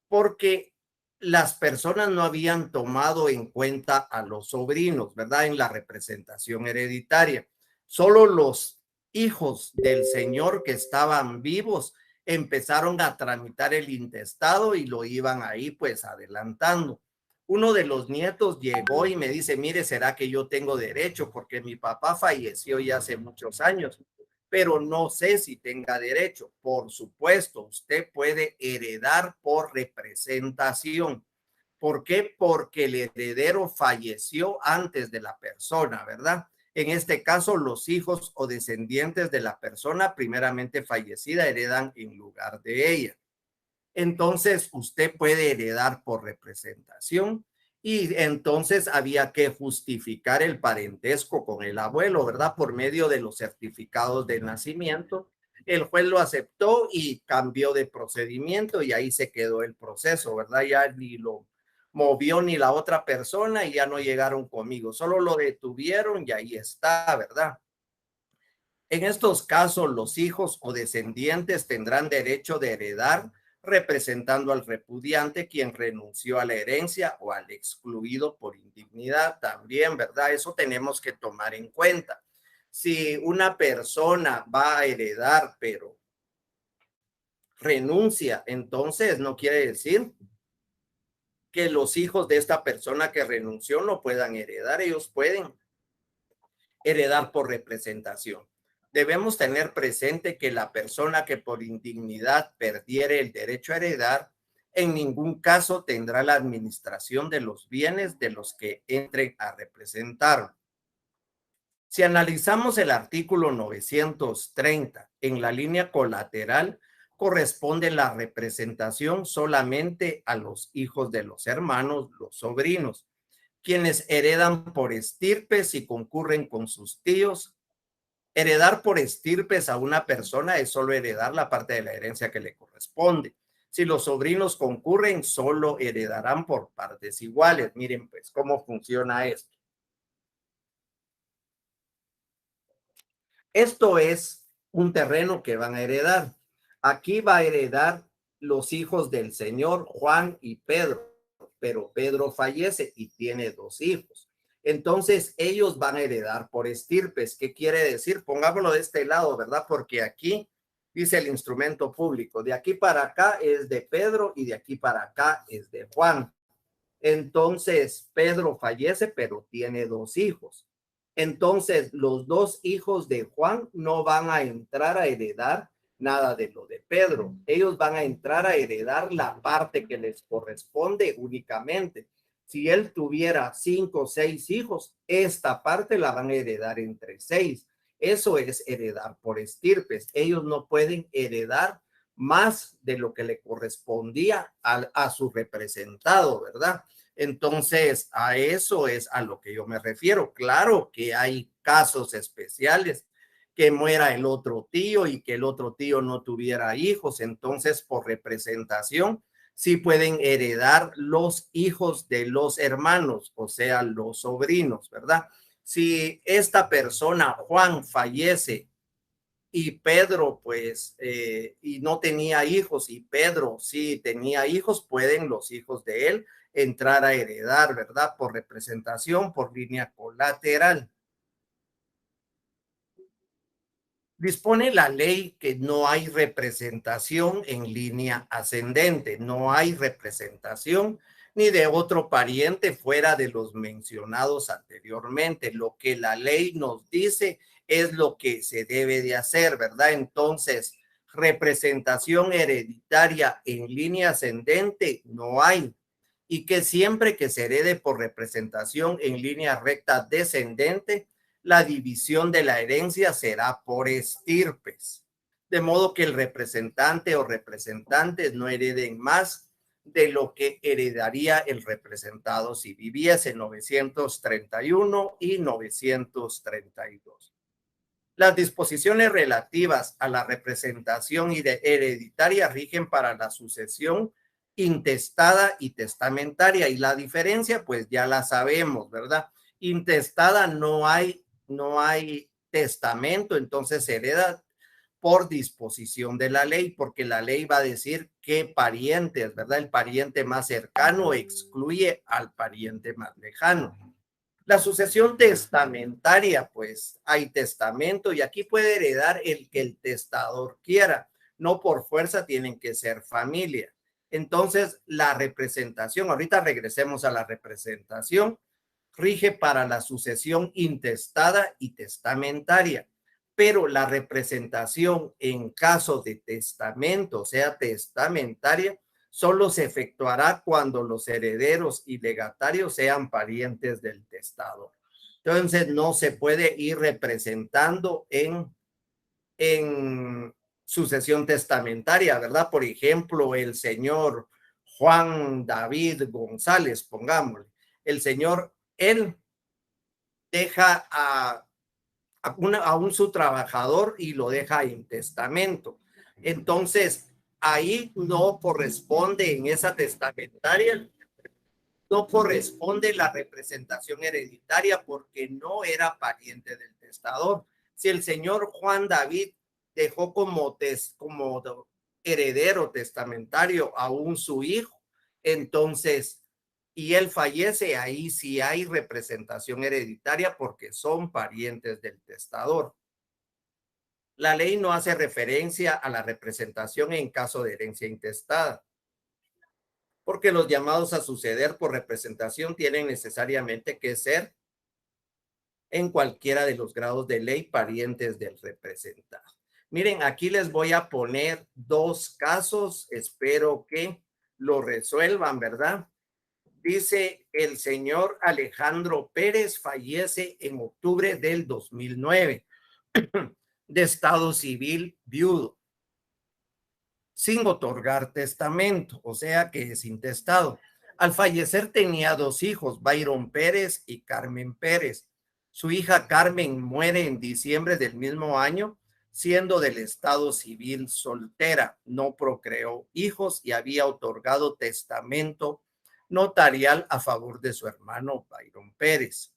porque las personas no habían tomado en cuenta a los sobrinos, ¿verdad? En la representación hereditaria. Solo los hijos del señor que estaban vivos empezaron a tramitar el intestado y lo iban ahí pues adelantando. Uno de los nietos llegó y me dice, mire, ¿será que yo tengo derecho? Porque mi papá falleció ya hace muchos años, pero no sé si tenga derecho. Por supuesto, usted puede heredar por representación. ¿Por qué? Porque el heredero falleció antes de la persona, ¿verdad? En este caso, los hijos o descendientes de la persona primeramente fallecida heredan en lugar de ella. Entonces, usted puede heredar por representación y entonces había que justificar el parentesco con el abuelo, ¿verdad? Por medio de los certificados de nacimiento. El juez lo aceptó y cambió de procedimiento y ahí se quedó el proceso, ¿verdad? Ya ni lo movió ni la otra persona y ya no llegaron conmigo, solo lo detuvieron y ahí está, ¿verdad? En estos casos, los hijos o descendientes tendrán derecho de heredar representando al repudiante, quien renunció a la herencia o al excluido por indignidad también, ¿verdad? Eso tenemos que tomar en cuenta. Si una persona va a heredar, pero renuncia, entonces no quiere decir que los hijos de esta persona que renunció no puedan heredar, ellos pueden heredar por representación. Debemos tener presente que la persona que por indignidad perdiere el derecho a heredar, en ningún caso tendrá la administración de los bienes de los que entren a representar. Si analizamos el artículo 930 en la línea colateral, corresponde la representación solamente a los hijos de los hermanos, los sobrinos, quienes heredan por estirpes y concurren con sus tíos. Heredar por estirpes a una persona es solo heredar la parte de la herencia que le corresponde. Si los sobrinos concurren, solo heredarán por partes iguales. Miren pues cómo funciona esto. Esto es un terreno que van a heredar. Aquí va a heredar los hijos del señor Juan y Pedro, pero Pedro fallece y tiene dos hijos. Entonces ellos van a heredar por estirpes. ¿Qué quiere decir? Pongámoslo de este lado, ¿verdad? Porque aquí dice el instrumento público. De aquí para acá es de Pedro y de aquí para acá es de Juan. Entonces Pedro fallece, pero tiene dos hijos. Entonces, los dos hijos de Juan no van a entrar a heredar nada de lo de Pedro. Ellos van a entrar a heredar la parte que les corresponde únicamente. Si él tuviera 5 o 6 hijos, esta parte la van a heredar entre 6. Eso es heredar por estirpes. Ellos no pueden heredar más de lo que le correspondía a su representado, ¿verdad? Entonces, a eso es a lo que yo me refiero. Claro que hay casos especiales, que muera el otro tío y que el otro tío no tuviera hijos, entonces por representación sí pueden heredar los hijos de los hermanos, o sea, los sobrinos, ¿verdad? Si esta persona, Juan, fallece y Pedro, pues, y no tenía hijos, y Pedro sí tenía hijos, pueden los hijos de él entrar a heredar, ¿verdad? Por representación, por línea colateral. Dispone la ley que no hay representación en línea ascendente, no hay representación ni de otro pariente fuera de los mencionados anteriormente. Lo que la ley nos dice es lo que se debe de hacer, ¿verdad? Entonces, representación hereditaria en línea ascendente no hay. Y que siempre que se herede por representación en línea recta descendente, la división de la herencia será por estirpes, de modo que el representante o representantes no hereden más de lo que heredaría el representado si viviese. 931 y 932. Las disposiciones relativas a la representación hereditaria rigen para la sucesión intestada y testamentaria, y la diferencia pues ya la sabemos, ¿verdad? Intestada no hay testamento, entonces hereda por disposición de la ley, porque la ley va a decir qué parientes, ¿verdad? El pariente más cercano excluye al pariente más lejano. La sucesión testamentaria, pues hay testamento y aquí puede heredar el que el testador quiera, no por fuerza tienen que ser familia. Entonces, la representación, ahorita regresemos a la representación, rige para la sucesión intestada y testamentaria, pero la representación en caso de testamento, o sea, testamentaria, solo se efectuará cuando los herederos y legatarios sean parientes del testador. Entonces, no se puede ir representando en sucesión testamentaria, ¿verdad? Por ejemplo, el señor Juan David González, pongámosle, el señor, él deja a un su trabajador y lo deja en testamento. Entonces, ahí no corresponde en esa testamentaria, no corresponde la representación hereditaria porque no era pariente del testador. Si el señor Juan David dejó como heredero testamentario aún su hijo, entonces, y él fallece, ahí sí hay representación hereditaria porque son parientes del testador. La ley no hace referencia a la representación en caso de herencia intestada, porque los llamados a suceder por representación tienen necesariamente que ser en cualquiera de los grados de ley parientes del representado. Miren, aquí les voy a poner dos casos, espero que lo resuelvan, ¿verdad? Dice, el señor Alejandro Pérez fallece en octubre del 2009 de estado civil viudo, sin otorgar testamento, o sea que es intestado. Al fallecer tenía dos hijos, Byron Pérez y Carmen Pérez. Su hija Carmen muere en diciembre del mismo año, siendo del estado civil soltera. No procreó hijos y había otorgado testamento notarial a favor de su hermano Byron Pérez.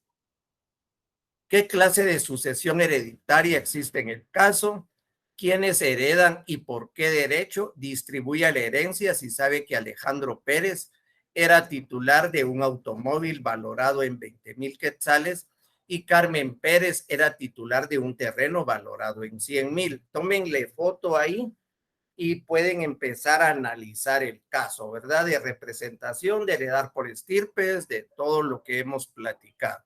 ¿Qué clase de sucesión hereditaria existe en el caso? ¿Quiénes heredan y por qué derecho? Distribuye la herencia si sabe que Alejandro Pérez era titular de un automóvil valorado en 20,000 quetzales y Carmen Pérez era titular de un terreno valorado en 100,000. Tómenle foto ahí y pueden empezar a analizar el caso, ¿verdad? De representación, de heredar por estirpes, de todo lo que hemos platicado.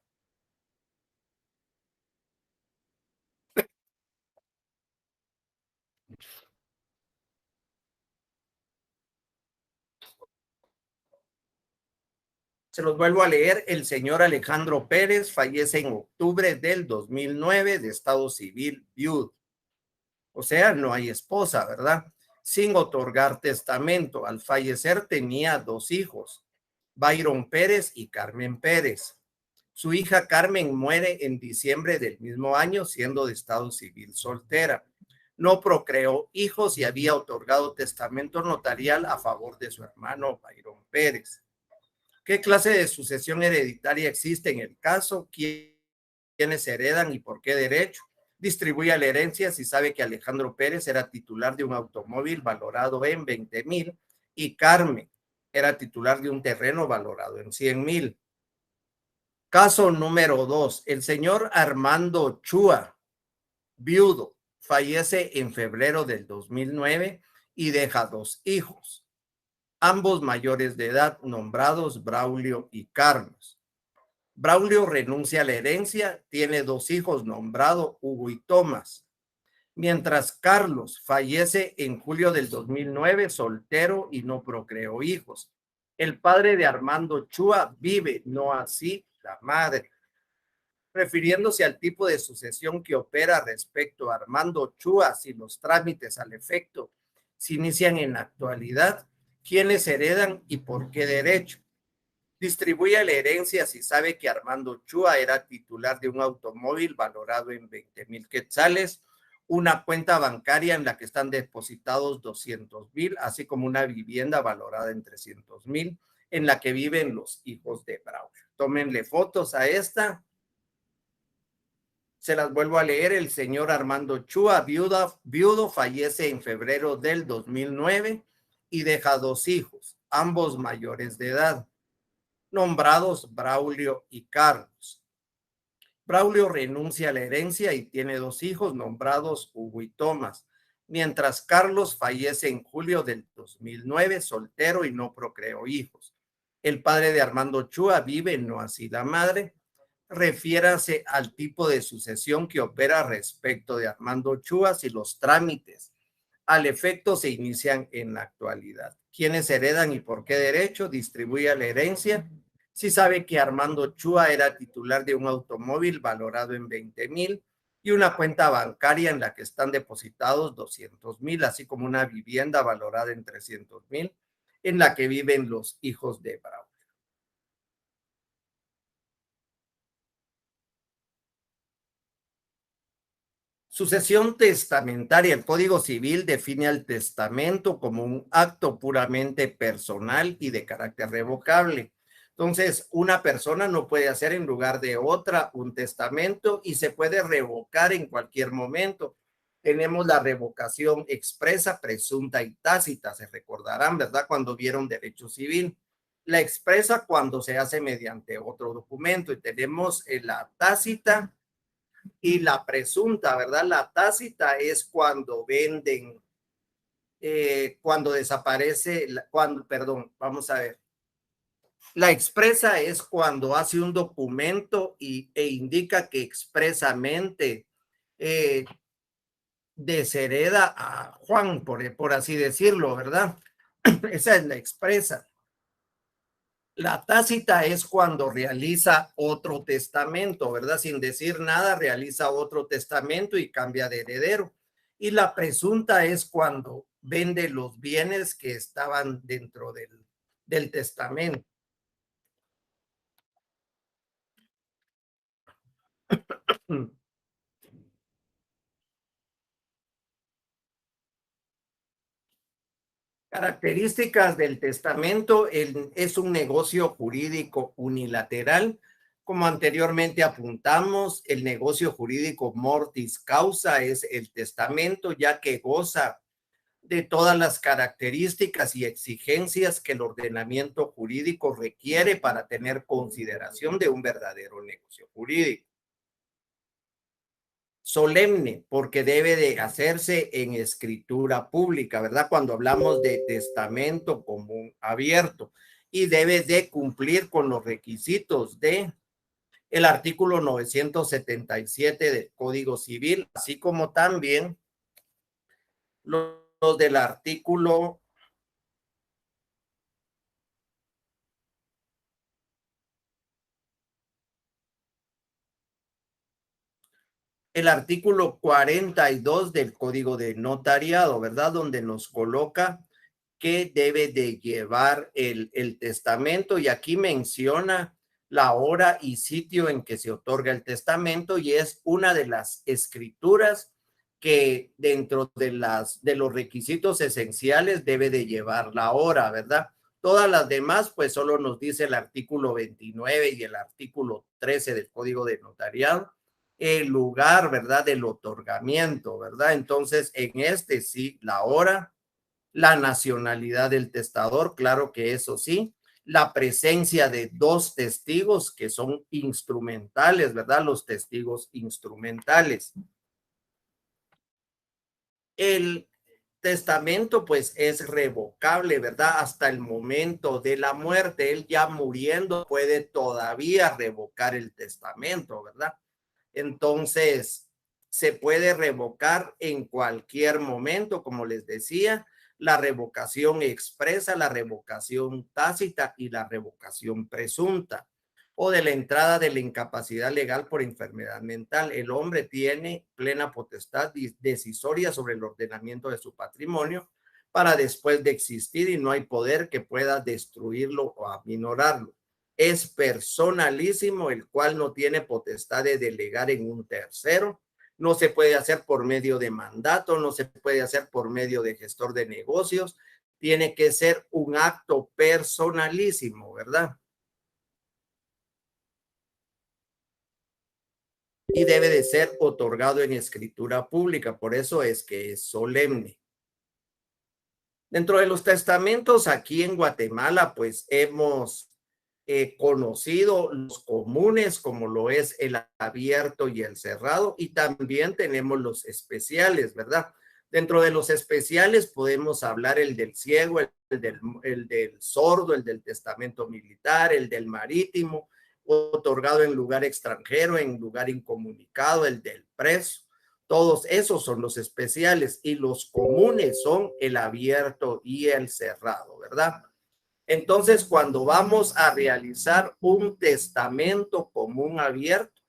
Se los vuelvo a leer. El señor Alejandro Pérez fallece en octubre del 2009 de estado civil viudo. O sea, no hay esposa, ¿verdad? Sin otorgar testamento. Al fallecer tenía dos hijos, Byron Pérez y Carmen Pérez. Su hija Carmen muere en diciembre del mismo año, siendo de estado civil soltera. No procreó hijos y había otorgado testamento notarial a favor de su hermano Byron Pérez. ¿Qué clase de sucesión hereditaria existe en el caso? ¿Quiénes heredan y por qué derecho? Distribuye la herencia si sabe que Alejandro Pérez era titular de un automóvil valorado en 20,000 y Carmen era titular de un terreno valorado en 100,000. Caso número 2. El señor Armando Chua, viudo, fallece en febrero del 2009 y deja dos hijos, ambos mayores de edad, nombrados Braulio y Carlos. Braulio renuncia a la herencia, tiene dos hijos nombrados Hugo y Tomás, mientras Carlos fallece en julio del 2009, soltero y no procreó hijos. El padre de Armando Chua vive, no así la madre. Refiriéndose al tipo de sucesión que opera respecto a Armando Chua, si los trámites al efecto se inician en la actualidad, quiénes heredan y por qué derecho. Distribuye la herencia si sabe que Armando Chua era titular de un automóvil valorado en 20,000 quetzales, una cuenta bancaria en la que están depositados 200,000, así como una vivienda valorada en 300,000, en la que viven los hijos de Braulio. Tómenle fotos a esta Se las vuelvo a leer. El señor Armando Chúa, viudo, fallece en febrero del 2009 y deja dos hijos, ambos mayores de edad, nombrados Braulio y Carlos. Braulio renuncia a la herencia y tiene dos hijos nombrados Hugo y Tomás, mientras Carlos fallece en julio del 2009, soltero y no procreó hijos. El padre de Armando Chúa vive, no así la madre. Refiérase al tipo de sucesión que opera respecto de Armando Chúa y los trámites al efecto se inician en la actualidad. ¿Quiénes heredan y por qué derecho? Distribuye la herencia. Si sabe que Armando Chúa era titular de un automóvil valorado en 20,000 y una cuenta bancaria en la que están depositados 200,000, así como una vivienda valorada en 300,000, en la que viven los hijos de Bravo. Sucesión testamentaria. El Código Civil define al testamento como un acto puramente personal y de carácter revocable. Entonces, una persona no puede hacer en lugar de otra un testamento y se puede revocar en cualquier momento. Tenemos la revocación expresa, presunta y tácita, se recordarán, ¿verdad? Cuando vieron derecho civil. La expresa cuando se hace mediante otro documento y tenemos la tácita y la presunta, ¿verdad? La tácita es cuando venden, cuando desaparece, perdón, vamos a ver. La expresa es cuando hace un documento e indica que expresamente eh, deshereda a Juan, por así decirlo, ¿verdad? Esa es la expresa. La tácita es cuando realiza otro testamento, ¿verdad? Sin decir nada, realiza otro testamento y cambia de heredero. Y la presunta es cuando vende los bienes que estaban dentro del testamento. Características del testamento: es un negocio jurídico unilateral. Como anteriormente apuntamos, el negocio jurídico mortis causa es el testamento, ya que goza de todas las características y exigencias que el ordenamiento jurídico requiere para tener consideración de un verdadero negocio jurídico. Solemne, porque debe de hacerse en escritura pública, ¿verdad? Cuando hablamos de testamento común abierto, y debe de cumplir con los requisitos de el artículo 977 del Código Civil, así como también los del artículo el artículo 42 del Código de Notariado, ¿verdad? Donde nos coloca que debe de llevar el testamento, y aquí menciona la hora y sitio en que se otorga el testamento, y es una de las escrituras que dentro de los requisitos esenciales debe de llevar la hora, ¿verdad? Todas las demás, pues solo nos dice el artículo 29 y el artículo 13 del Código de Notariado, el lugar, ¿verdad? Del otorgamiento, ¿verdad? Entonces, en este sí, la hora, la nacionalidad del testador, claro que eso sí, la presencia de dos testigos que son instrumentales, ¿verdad? Los testigos instrumentales. El testamento pues es revocable, ¿verdad? Hasta el momento de la muerte. Él ya muriendo puede todavía revocar el testamento, ¿verdad? Entonces, se puede revocar en cualquier momento, como les decía, la revocación expresa, la revocación tácita y la revocación presunta, o de la entrada de la incapacidad legal por enfermedad mental. El hombre tiene plena potestad decisoria sobre el ordenamiento de su patrimonio para después de existir, y no hay poder que pueda destruirlo o aminorarlo. Es personalísimo, el cual no tiene potestad de delegar en un tercero. No se puede hacer por medio de mandato, no se puede hacer por medio de gestor de negocios. Tiene que ser un acto personalísimo, ¿verdad? y debe de ser otorgado en escritura pública. Por eso es que es solemne. Dentro de los testamentos aquí en Guatemala, pues hemos conocido los comunes, como lo es el abierto y el cerrado, y también tenemos los especiales, ¿verdad? Dentro de los especiales podemos hablar el del ciego, el del sordo, el del testamento militar, el del marítimo, otorgado en lugar extranjero, en lugar incomunicado, el del preso. Todos esos son los especiales y los comunes son el abierto y el cerrado, ¿verdad? Entonces, cuando vamos a realizar un testamento común abierto,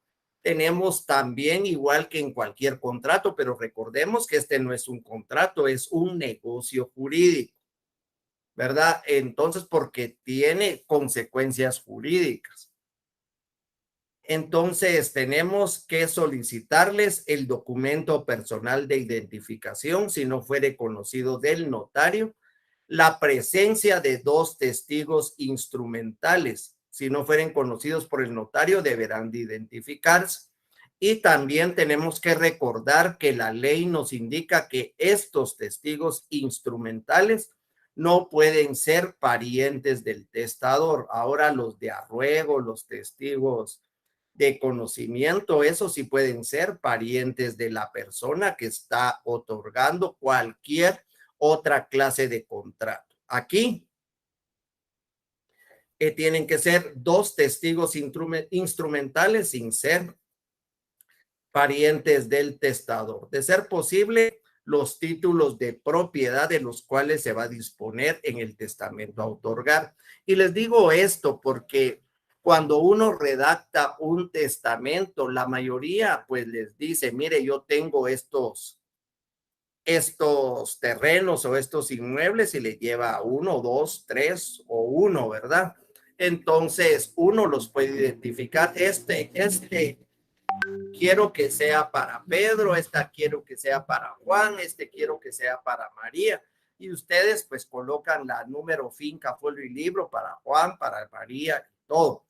tenemos también, igual que en cualquier contrato, pero recordemos que este no es un contrato, es un negocio jurídico, ¿verdad? Entonces, porque tiene consecuencias jurídicas. Entonces, tenemos que solicitarles el documento personal de identificación si no fuere conocido del notario, la presencia de dos testigos instrumentales. Si no fueren conocidos por el notario, deberán de identificarse. Y también tenemos que recordar que la ley nos indica que estos testigos instrumentales no pueden ser parientes del testador. Ahora los de arruego, los testigos de conocimiento, eso sí pueden ser parientes de la persona que está otorgando cualquier otra clase de contrato. Aquí tienen que ser dos testigos instrumentales sin ser parientes del testador. De ser posible, los títulos de propiedad de los cuales se va a disponer en el testamento a otorgar. Y les digo esto porque cuando uno redacta un testamento, la mayoría pues les dice, mire, yo tengo estos terrenos o estos inmuebles y le lleva uno, dos, tres o uno, ¿verdad? Entonces uno los puede identificar. Este quiero que sea para Pedro, esta quiero que sea para Juan, este quiero que sea para María. Y ustedes pues colocan la número, finca, folio y libro para Juan, para María, todo.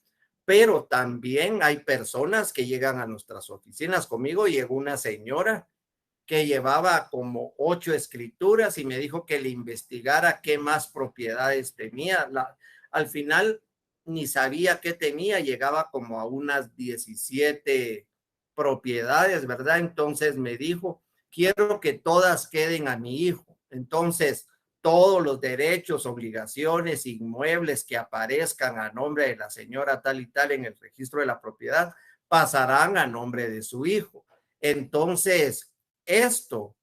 Pero también hay personas que llegan a nuestras oficinas. Conmigo llegó una señora que llevaba como 8 escrituras y me dijo que le investigara qué más propiedades tenía. Al final ni sabía qué tenía, llegaba como a unas 17 propiedades, ¿verdad? Entonces me dijo, quiero que todas queden a mi hijo. Entonces, todos los derechos, obligaciones, inmuebles que aparezcan a nombre de la señora tal y tal en el registro de la propiedad pasarán a nombre de su hijo. Entonces, esto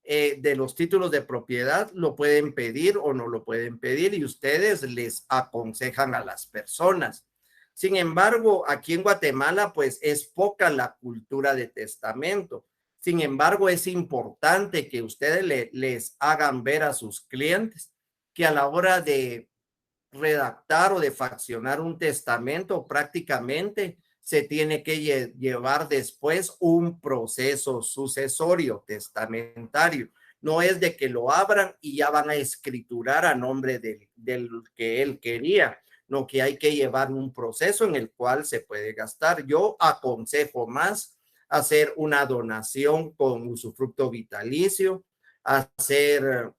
de los títulos de propiedad lo pueden pedir o no lo pueden pedir y ustedes les aconsejan a las personas. Sin embargo, aquí en Guatemala, pues es poca la cultura de testamento. Sin embargo, es importante que ustedes les hagan ver a sus clientes que a la hora de redactar o de faccionar un testamento, prácticamente se tiene que llevar después un proceso sucesorio testamentario. No es de que lo abran y ya van a escriturar a nombre del que él quería, no, que hay que llevar un proceso en el cual se puede gastar. Yo aconsejo más hacer una donación con usufructo vitalicio, hacer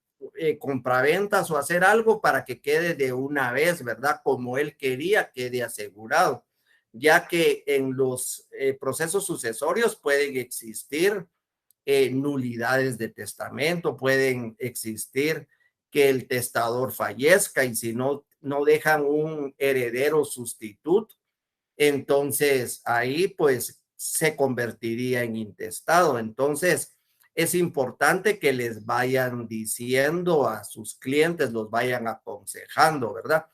compraventas o hacer algo para que quede de una vez, ¿verdad? Como él quería, quede asegurado, ya que en los procesos sucesorios pueden existir nulidades de testamento, pueden existir que el testador fallezca y si no dejan un heredero sustituto, entonces ahí pues se convertiría en intestado. Entonces es importante que les vayan diciendo a sus clientes, los vayan aconsejando, ¿verdad?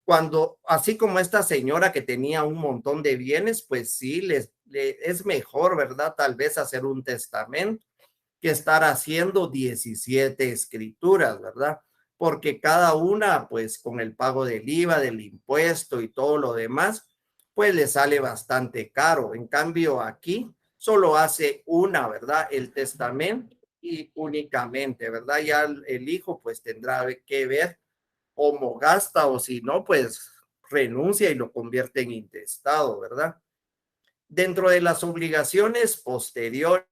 Cuando, así como esta señora que tenía un montón de bienes, pues sí, es mejor, ¿verdad? Tal vez hacer un testamento que estar haciendo 17 escrituras, ¿verdad? Porque cada una, pues con el pago del IVA, del impuesto y todo lo demás, pues le sale bastante caro. En cambio, aquí solo hace una, ¿verdad? El testamento y únicamente, ¿verdad? Ya el hijo pues tendrá que ver cómo gasta o si no, pues renuncia y lo convierte en intestado, ¿verdad? Dentro de las obligaciones posteriores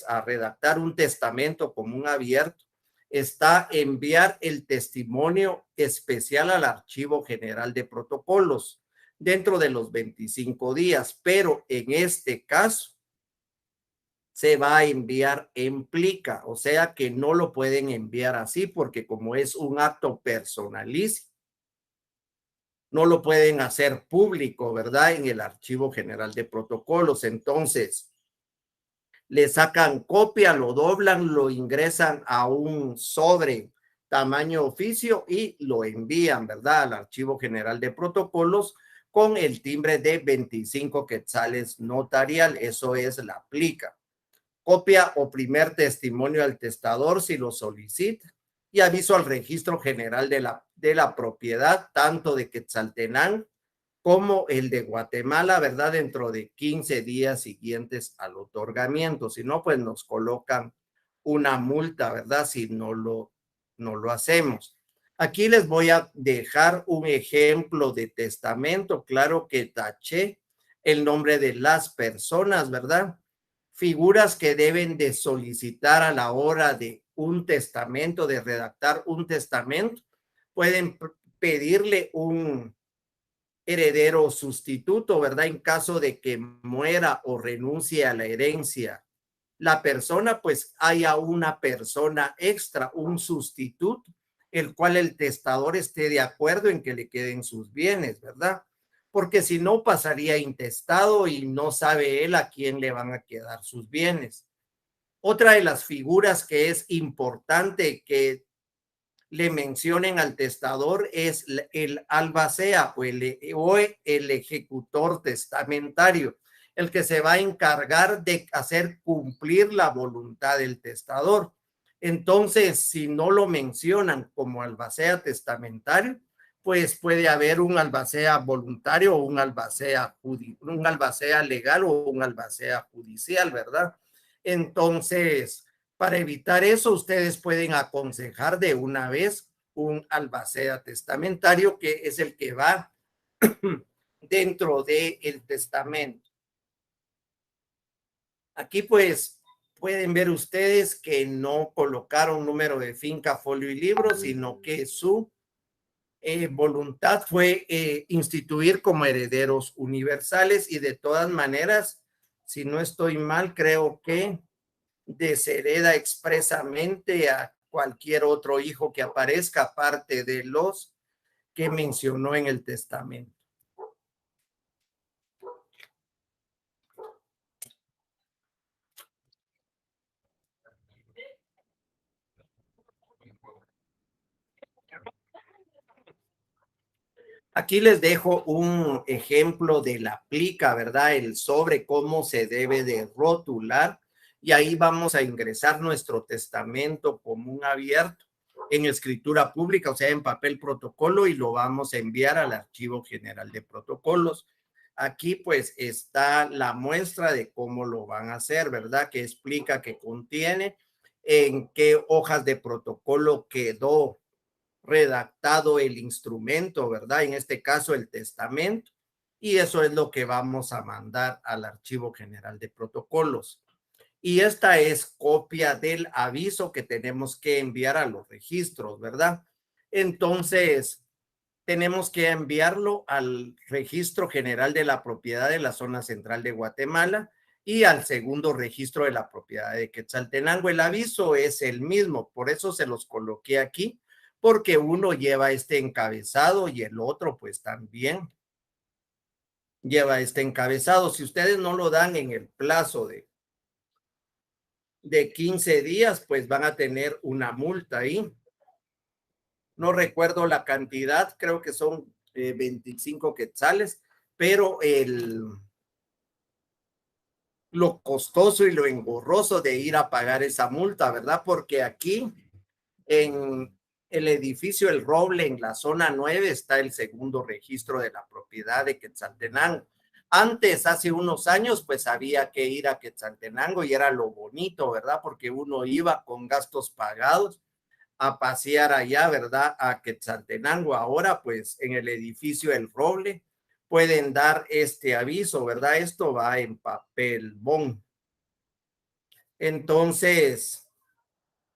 a redactar un testamento común abierto está enviar el testimonio especial al Archivo General de Protocolos dentro de los 25 días, pero en este caso se va a enviar en plica, o sea que no lo pueden enviar así porque como es un acto personalísimo, no lo pueden hacer público, ¿verdad? En el Archivo General de Protocolos. Entonces, le sacan copia, lo doblan, lo ingresan a un sobre tamaño oficio y lo envían, ¿verdad? Al Archivo General de Protocolos con el timbre de 25 quetzales notarial. Eso es la plica. Copia o primer testimonio al testador si lo solicita y aviso al Registro General de la propiedad, tanto de Quetzaltenango como el de Guatemala, ¿verdad? Dentro de 15 días siguientes al otorgamiento. Si no, pues nos colocan una multa, ¿verdad? Si no lo hacemos. Aquí les voy a dejar un ejemplo de testamento. Claro que taché el nombre de las personas, ¿verdad? Figuras que deben de solicitar a la hora de un testamento, de redactar un testamento, pueden pedirle un heredero sustituto, ¿verdad? En caso de que muera o renuncie a la herencia la persona, pues haya una persona extra, un sustituto, el cual el testador esté de acuerdo en que le queden sus bienes, ¿verdad? Porque si no pasaría intestado y no sabe él a quién le van a quedar sus bienes. Otra de las figuras que es importante que le mencionen al testador es el albacea o el ejecutor testamentario, el que se va a encargar de hacer cumplir la voluntad del testador. Entonces, si no lo mencionan como albacea testamentario, pues puede haber un albacea voluntario o un albacea legal o un albacea judicial, ¿verdad? Entonces, para evitar eso, ustedes pueden aconsejar de una vez un albacea testamentario, que es el que va dentro del testamento. Aquí pues pueden ver ustedes que no colocaron número de finca, folio y libro, sino que su voluntad fue instituir como herederos universales y de todas maneras, si no estoy mal, creo que deshereda expresamente a cualquier otro hijo que aparezca, aparte de los que mencionó en el testamento. Aquí les dejo un ejemplo de la plica, ¿verdad? El sobre cómo se debe de rotular y ahí vamos a ingresar nuestro testamento común abierto en escritura pública, o sea, en papel protocolo y lo vamos a enviar al Archivo General de Protocolos. Aquí pues está la muestra de cómo lo van a hacer, ¿verdad? Que explica que contiene, en qué hojas de protocolo quedó redactado el instrumento, ¿verdad? En este caso, el testamento. Y eso es lo que vamos a mandar al Archivo General de Protocolos. Y esta es copia del aviso que tenemos que enviar a los registros, ¿verdad? Entonces, tenemos que enviarlo al Registro General de la Propiedad de la Zona Central de Guatemala y al segundo registro de la propiedad de Quetzaltenango. El aviso es el mismo, por eso se los coloqué aquí, porque uno lleva este encabezado y el otro pues también lleva este encabezado. Si ustedes no lo dan en el plazo de 15 días, pues van a tener una multa ahí. No recuerdo la cantidad, creo que son 25 quetzales, pero lo costoso y lo engorroso de ir a pagar esa multa, ¿verdad? Porque aquí en el edificio El Roble, en la zona 9, está el segundo registro de la propiedad de Quetzaltenango. Antes, hace unos años, pues había que ir a Quetzaltenango y era lo bonito, ¿verdad? Porque uno iba con gastos pagados a pasear allá, ¿verdad? A Quetzaltenango. Ahora, pues en el edificio El Roble, pueden dar este aviso, ¿verdad? Esto va en papel bond. Entonces,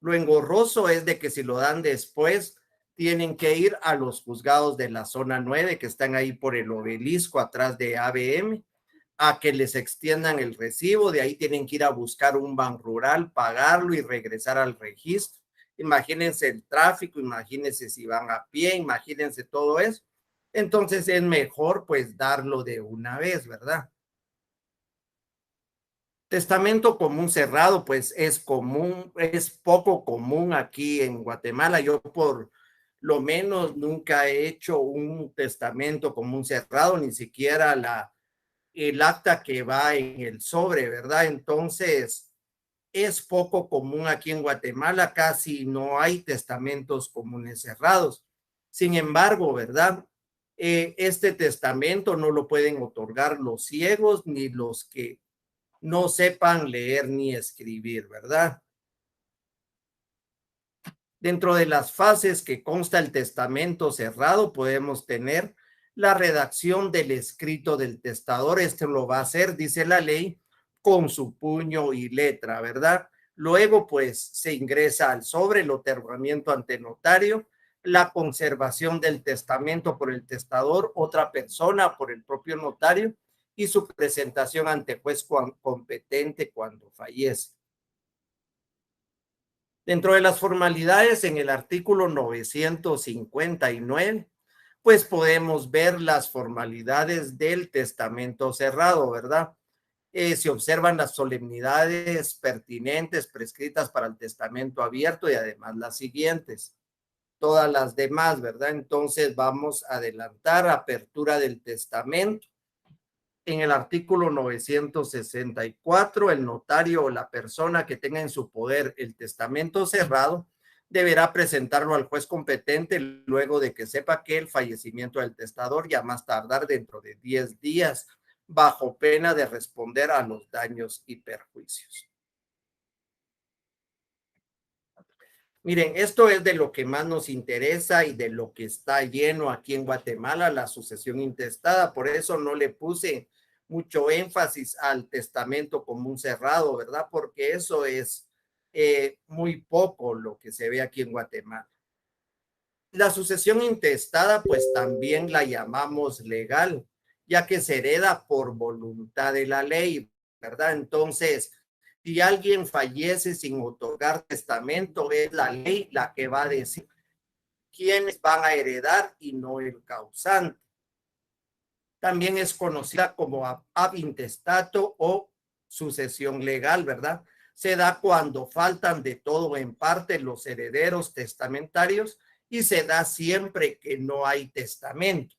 lo engorroso es de que si lo dan después, tienen que ir a los juzgados de la zona 9 que están ahí por el obelisco atrás de ABM, a que les extiendan el recibo. De ahí tienen que ir a buscar un ban rural, pagarlo y regresar al registro. Imagínense el tráfico, imagínense si van a pie, imagínense todo eso. Entonces es mejor pues darlo de una vez, ¿verdad? Testamento común cerrado, pues es común, es poco común aquí en Guatemala. Yo por lo menos nunca he hecho un testamento común cerrado, ni siquiera el acta que va en el sobre, ¿verdad? Entonces, es poco común aquí en Guatemala, casi no hay testamentos comunes cerrados. Sin embargo, ¿verdad? Este testamento no lo pueden otorgar los ciegos ni los que no sepan leer ni escribir, ¿verdad? Dentro de las fases que consta el testamento cerrado, podemos tener la redacción del escrito del testador. Este lo va a hacer, dice la ley, con su puño y letra, ¿verdad? Luego, pues, se ingresa al sobre, el otorgamiento ante notario, la conservación del testamento por el testador, otra persona por el propio notario, y su presentación ante juez competente cuando fallece. Dentro de las formalidades en el artículo 959, pues podemos ver las formalidades del testamento cerrado, ¿verdad? Se observan las solemnidades pertinentes prescritas para el testamento abierto y además las siguientes. Todas las demás, ¿verdad? Entonces vamos a adelantar apertura del testamento. En el artículo 964, el notario o la persona que tenga en su poder el testamento cerrado deberá presentarlo al juez competente luego de que sepa que el fallecimiento del testador, ya más tardar dentro de 10 días, bajo pena de responder a los daños y perjuicios. Miren, esto es de lo que más nos interesa y de lo que está lleno aquí en Guatemala, la sucesión intestada. Por eso no le puse mucho énfasis al testamento común cerrado, ¿verdad? Porque eso es muy poco lo que se ve aquí en Guatemala. La sucesión intestada, pues también la llamamos legal, ya que se hereda por voluntad de la ley, ¿verdad? Entonces, si alguien fallece sin otorgar testamento, es la ley la que va a decir quiénes van a heredar y no el causante. También es conocida como ab intestato o sucesión legal, ¿verdad? Se da cuando faltan de todo o en parte los herederos testamentarios y se da siempre que no hay testamento.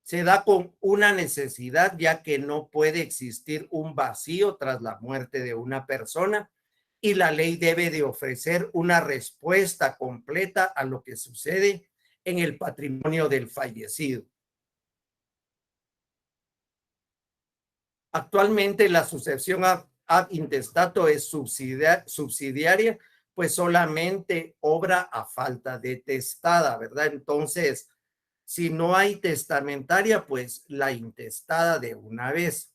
Se da con una necesidad, ya que no puede existir un vacío tras la muerte de una persona y la ley debe de ofrecer una respuesta completa a lo que sucede en el patrimonio del fallecido. Actualmente la sucesión ad intestato es subsidiaria, pues solamente obra a falta de testada, ¿verdad? Entonces, si no hay testamentaria, pues la intestada de una vez.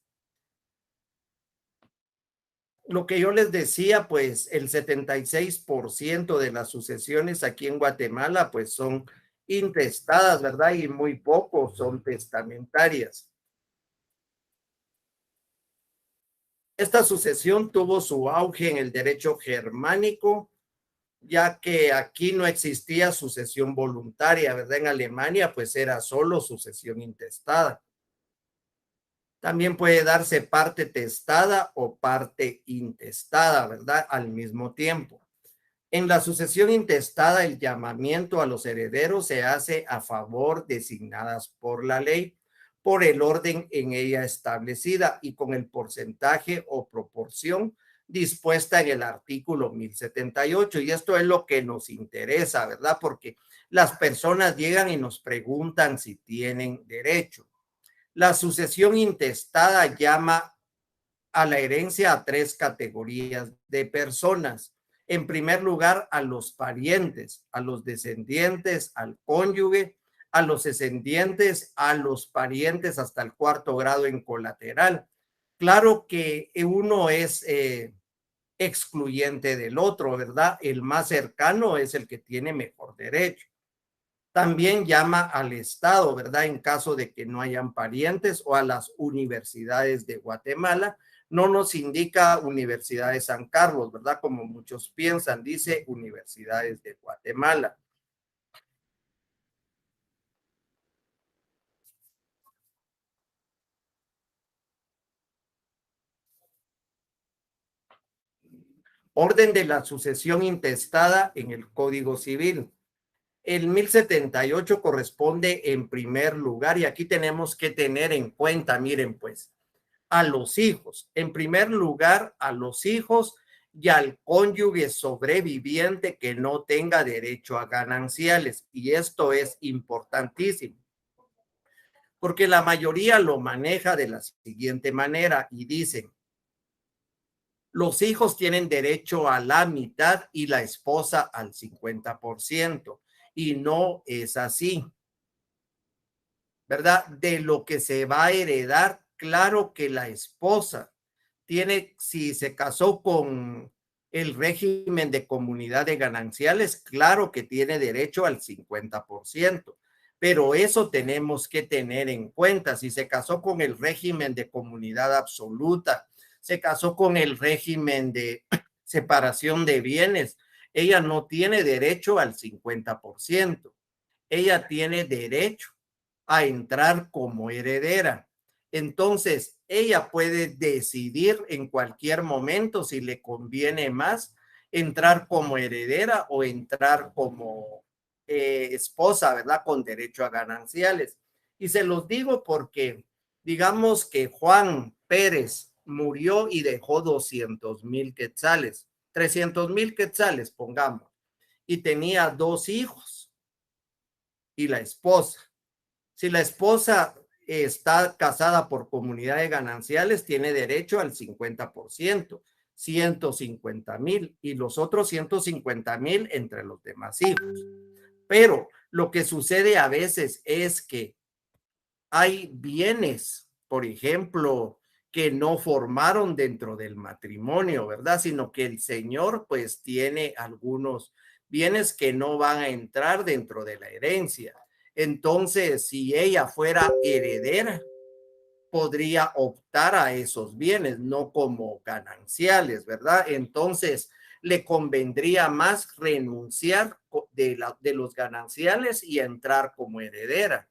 Lo que yo les decía, pues el 76% de las sucesiones aquí en Guatemala, pues son intestadas, ¿verdad? Y muy pocos son testamentarias. Esta sucesión tuvo su auge en el derecho germánico, ya que aquí no existía sucesión voluntaria, ¿verdad? En Alemania, pues era solo sucesión intestada. También puede darse parte testada o parte intestada, ¿verdad? Al mismo tiempo. En la sucesión intestada, el llamamiento a los herederos se hace a favor designadas por la ley, por el orden en ella establecida y con el porcentaje o proporción dispuesta en el artículo 1078. Y esto es lo que nos interesa, ¿verdad? Porque las personas llegan y nos preguntan si tienen derecho. La sucesión intestada llama a la herencia a tres categorías de personas. En primer lugar, a los parientes, a los descendientes, al cónyuge, a los descendientes, a los parientes hasta el cuarto grado en colateral. Claro que uno es excluyente del otro, ¿verdad? El más cercano es el que tiene mejor derecho. También llama al Estado, ¿verdad? En caso de que no hayan parientes, o a las universidades de Guatemala. No nos indica Universidad de San Carlos, ¿verdad? Como muchos piensan, dice Universidades de Guatemala. Orden de la sucesión intestada en el Código Civil. El 1078 corresponde en primer lugar, y aquí tenemos que tener en cuenta, miren pues, a los hijos. En primer lugar, a los hijos y al cónyuge sobreviviente que no tenga derecho a gananciales. Y esto es importantísimo, porque la mayoría lo maneja de la siguiente manera y dicen, los hijos tienen derecho a la mitad y la esposa al 50%. Y no es así, ¿verdad? De lo que se va a heredar, claro que la esposa tiene, si se casó con el régimen de comunidad de gananciales, claro que tiene derecho al 50%, pero eso tenemos que tener en cuenta. Si se casó con el régimen de comunidad absoluta, se casó con el régimen de separación de bienes, ella no tiene derecho al 50%, ella tiene derecho a entrar como heredera. Entonces, ella puede decidir en cualquier momento si le conviene más entrar como heredera o entrar como esposa, ¿verdad? Con derecho a gananciales. Y se los digo porque, digamos que Juan Pérez murió y dejó 200,000 quetzales, 300,000 quetzales, pongamos, y tenía dos hijos y la esposa. Si la esposa está casada por comunidad de gananciales, tiene derecho al 50%, 150,000, y los otros 150,000 entre los demás hijos. Pero lo que sucede a veces es que hay bienes, por ejemplo, que no formaron dentro del matrimonio, ¿verdad? Sino que el señor pues tiene algunos bienes que no van a entrar dentro de la herencia. Entonces, si ella fuera heredera, podría optar a esos bienes, no como gananciales, ¿verdad? Entonces, le convendría más renunciar de los gananciales y entrar como heredera,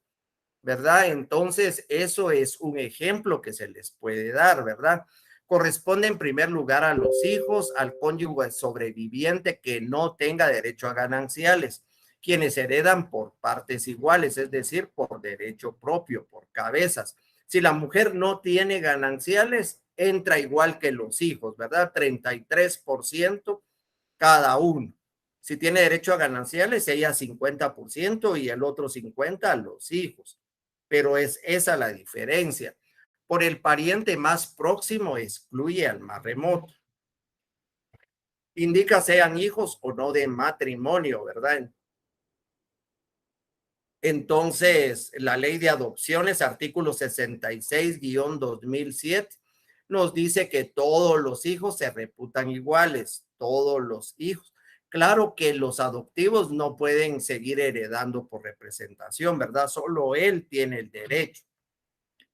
¿verdad? Entonces, eso es un ejemplo que se les puede dar, ¿verdad? Corresponde en primer lugar a los hijos, al cónyuge sobreviviente que no tenga derecho a gananciales, quienes heredan por partes iguales, es decir, por derecho propio, por cabezas. Si la mujer no tiene gananciales, entra igual que los hijos, ¿verdad? 33% cada uno. Si tiene derecho a gananciales, ella 50% y el otro 50% a los hijos. Pero es esa la diferencia. Por el pariente más próximo excluye al más remoto. Indica sean hijos o no de matrimonio, ¿verdad? Entonces, la ley de adopciones, artículo 66-2007, nos dice que todos los hijos se reputan iguales, todos los hijos. Claro que los adoptivos no pueden seguir heredando por representación, ¿verdad? Solo él tiene el derecho.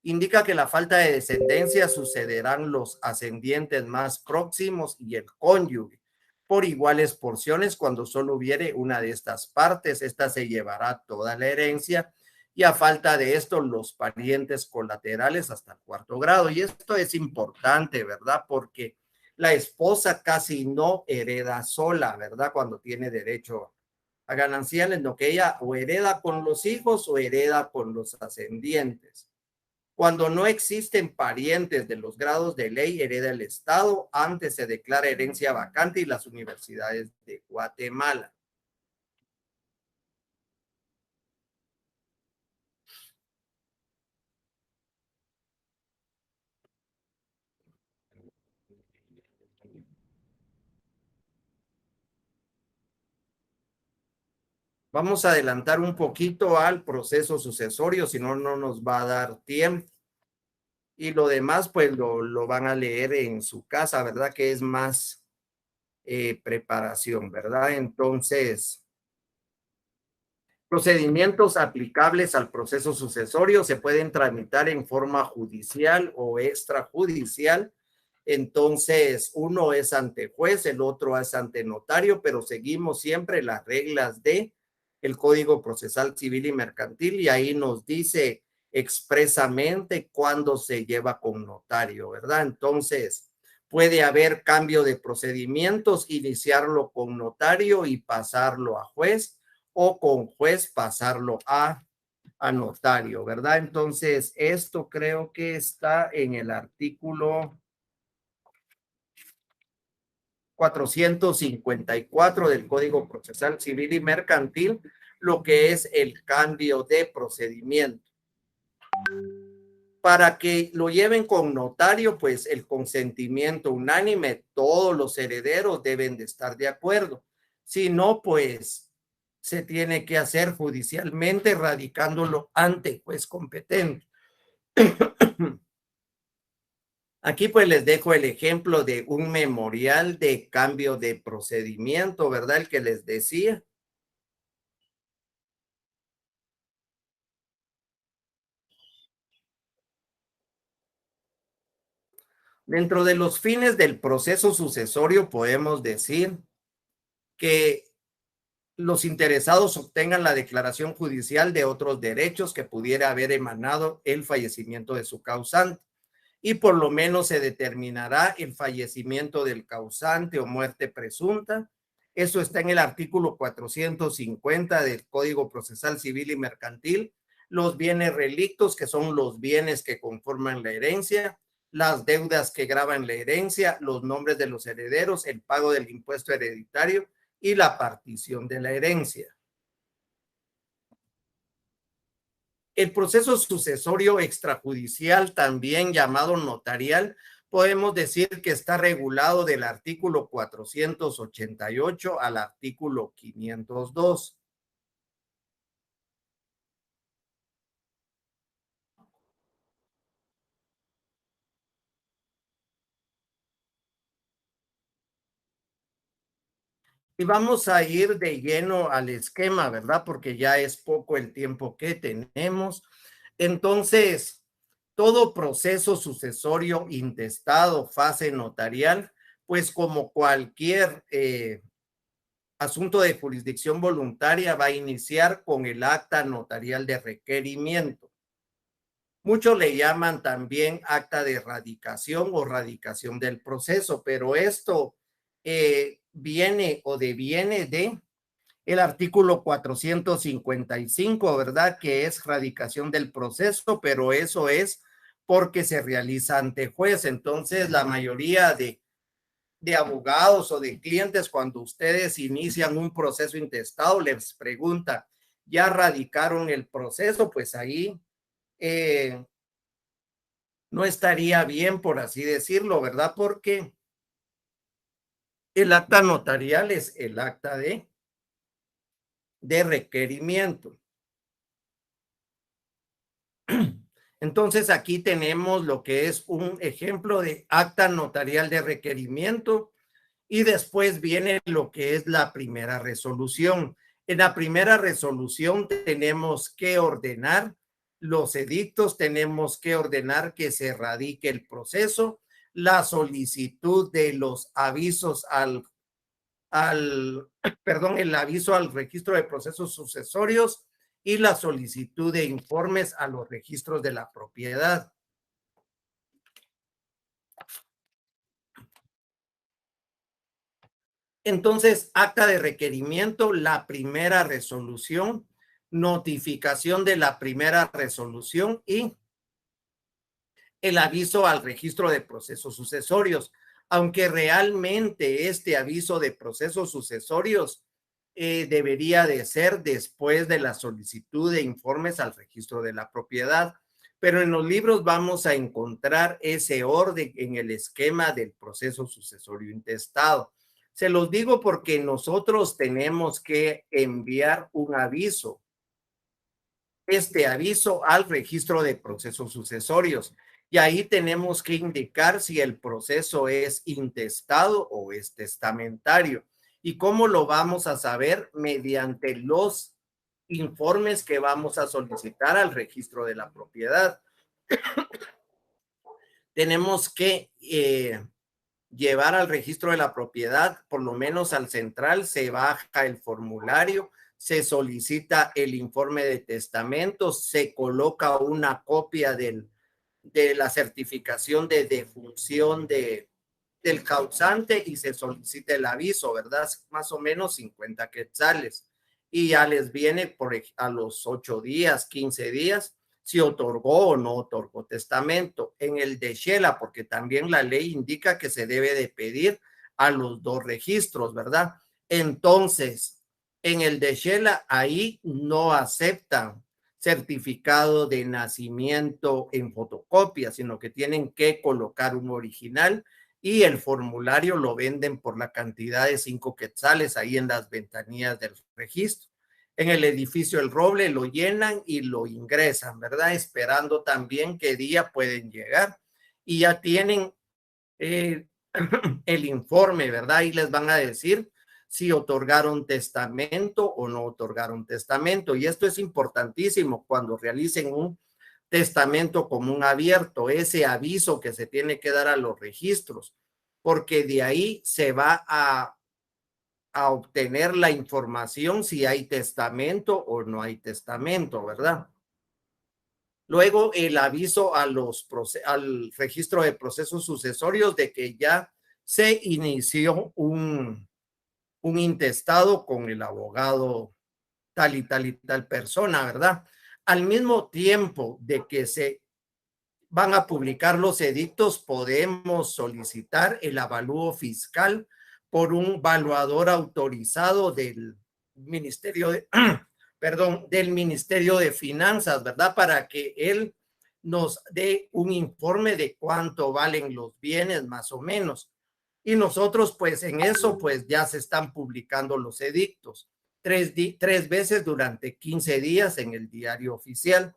Indica que la falta de descendencia sucederán los ascendientes más próximos y el cónyuge por iguales porciones. Cuando solo hubiere una de estas partes, esta se llevará toda la herencia, y a falta de esto los parientes colaterales hasta el cuarto grado. Y esto es importante, ¿verdad? Porque la esposa casi no hereda sola, ¿verdad? Cuando tiene derecho a gananciales, no, que ella o hereda con los hijos o hereda con los ascendientes. Cuando no existen parientes de los grados de ley, hereda el Estado. Antes se declara herencia vacante y las universidades de Guatemala. Vamos a adelantar un poquito al proceso sucesorio, si no, no nos va a dar tiempo. Y lo demás, pues lo van a leer en su casa, ¿verdad? Que es más preparación, ¿verdad? Entonces, procedimientos aplicables al proceso sucesorio se pueden tramitar en forma judicial o extrajudicial. Entonces, uno es ante juez, el otro es ante notario, pero seguimos siempre las reglas de el Código Procesal Civil y Mercantil y ahí nos dice expresamente cuándo se lleva con notario, ¿verdad? Entonces, puede haber cambio de procedimientos, iniciarlo con notario y pasarlo a juez o con juez pasarlo a notario, ¿verdad? Entonces, esto creo que está en el artículo 454 del Código Procesal Civil y Mercantil, lo que es el cambio de procedimiento. Para que lo lleven con notario, pues el consentimiento unánime, todos los herederos deben de estar de acuerdo. Si no, pues se tiene que hacer judicialmente radicándolo ante juez competente. Aquí pues les dejo el ejemplo de un memorial de cambio de procedimiento, ¿verdad? El que les decía. Dentro de los fines del proceso sucesorio podemos decir que los interesados obtengan la declaración judicial de otros derechos que pudiera haber emanado el fallecimiento de su causante y por lo menos se determinará el fallecimiento del causante o muerte presunta. Eso está en el artículo 450 del Código Procesal Civil y Mercantil. Los bienes relictos, que son los bienes que conforman la herencia, las deudas que graban la herencia, los nombres de los herederos, el pago del impuesto hereditario y la partición de la herencia. El proceso sucesorio extrajudicial, también llamado notarial, podemos decir que está regulado del artículo 488 al artículo 502. Y vamos a ir de lleno al esquema, ¿verdad? Porque ya es poco el tiempo que tenemos. Entonces, todo proceso sucesorio intestado, fase notarial, pues como cualquier asunto de jurisdicción voluntaria, va a iniciar con el acta notarial de requerimiento. Muchos le llaman también acta de radicación o radicación del proceso, pero esto viene o deviene de el artículo 455, ¿verdad? Que es radicación del proceso, pero eso es porque se realiza ante juez. Entonces, la mayoría de abogados o de clientes, cuando ustedes inician un proceso intestado, les pregunta, ¿ya radicaron el proceso? Pues ahí no estaría bien, por así decirlo, ¿verdad? Porque el acta notarial es el acta de requerimiento. Entonces aquí tenemos lo que es un ejemplo de acta notarial de requerimiento y después viene lo que es la primera resolución. En la primera resolución tenemos que ordenar los edictos, tenemos que ordenar que se radique el proceso, la solicitud de los avisos perdón, el aviso al registro de procesos sucesorios y la solicitud de informes a los registros de la propiedad. Entonces, acta de requerimiento, la primera resolución, notificación de la primera resolución y el aviso al registro de procesos sucesorios. Aunque realmente este aviso de procesos sucesorios debería de ser después de la solicitud de informes al registro de la propiedad. Pero en los libros vamos a encontrar ese orden en el esquema del proceso sucesorio intestado. Se los digo porque nosotros tenemos que enviar un aviso, este aviso al registro de procesos sucesorios. Y ahí tenemos que indicar si el proceso es intestado o es testamentario. ¿Y cómo lo vamos a saber? Mediante los informes que vamos a solicitar al registro de la propiedad. Tenemos que llevar al registro de la propiedad, por lo menos al central, se baja el formulario, se solicita el informe de testamento, se coloca una copia de la certificación de defunción del causante y se solicita el aviso, ¿verdad? Más o menos 50 quetzales. Y ya les viene a los 8 días, 15 días, si otorgó o no otorgó testamento. En el de Shela, porque también la ley indica que se debe de pedir a los dos registros, ¿verdad? Entonces, en el de Shela, ahí no aceptan certificado de nacimiento en fotocopia, sino que tienen que colocar un original y el formulario lo venden por la cantidad de 5 quetzales ahí en las ventanillas del registro. En el edificio El Roble lo llenan y lo ingresan, ¿verdad? Esperando también qué día pueden llegar. Y ya tienen el informe, ¿verdad? Y les van a decir si otorgaron testamento o no otorgaron testamento. Y esto es importantísimo cuando realicen un testamento común abierto, ese aviso que se tiene que dar a los registros, porque de ahí se va a obtener la información si hay testamento o no hay testamento, ¿verdad? Luego el aviso al registro de procesos sucesorios de que ya se inició un intestado con el abogado tal y tal y tal persona, ¿verdad? Al mismo tiempo de que se van a publicar los edictos, podemos solicitar el avalúo fiscal por un evaluador autorizado del Ministerio de, perdón, del Ministerio de Finanzas, ¿verdad? Para que él nos dé un informe de cuánto valen los bienes más o menos. Y nosotros, pues en eso, pues ya se están publicando los edictos. Tres veces durante 15 días en el diario oficial.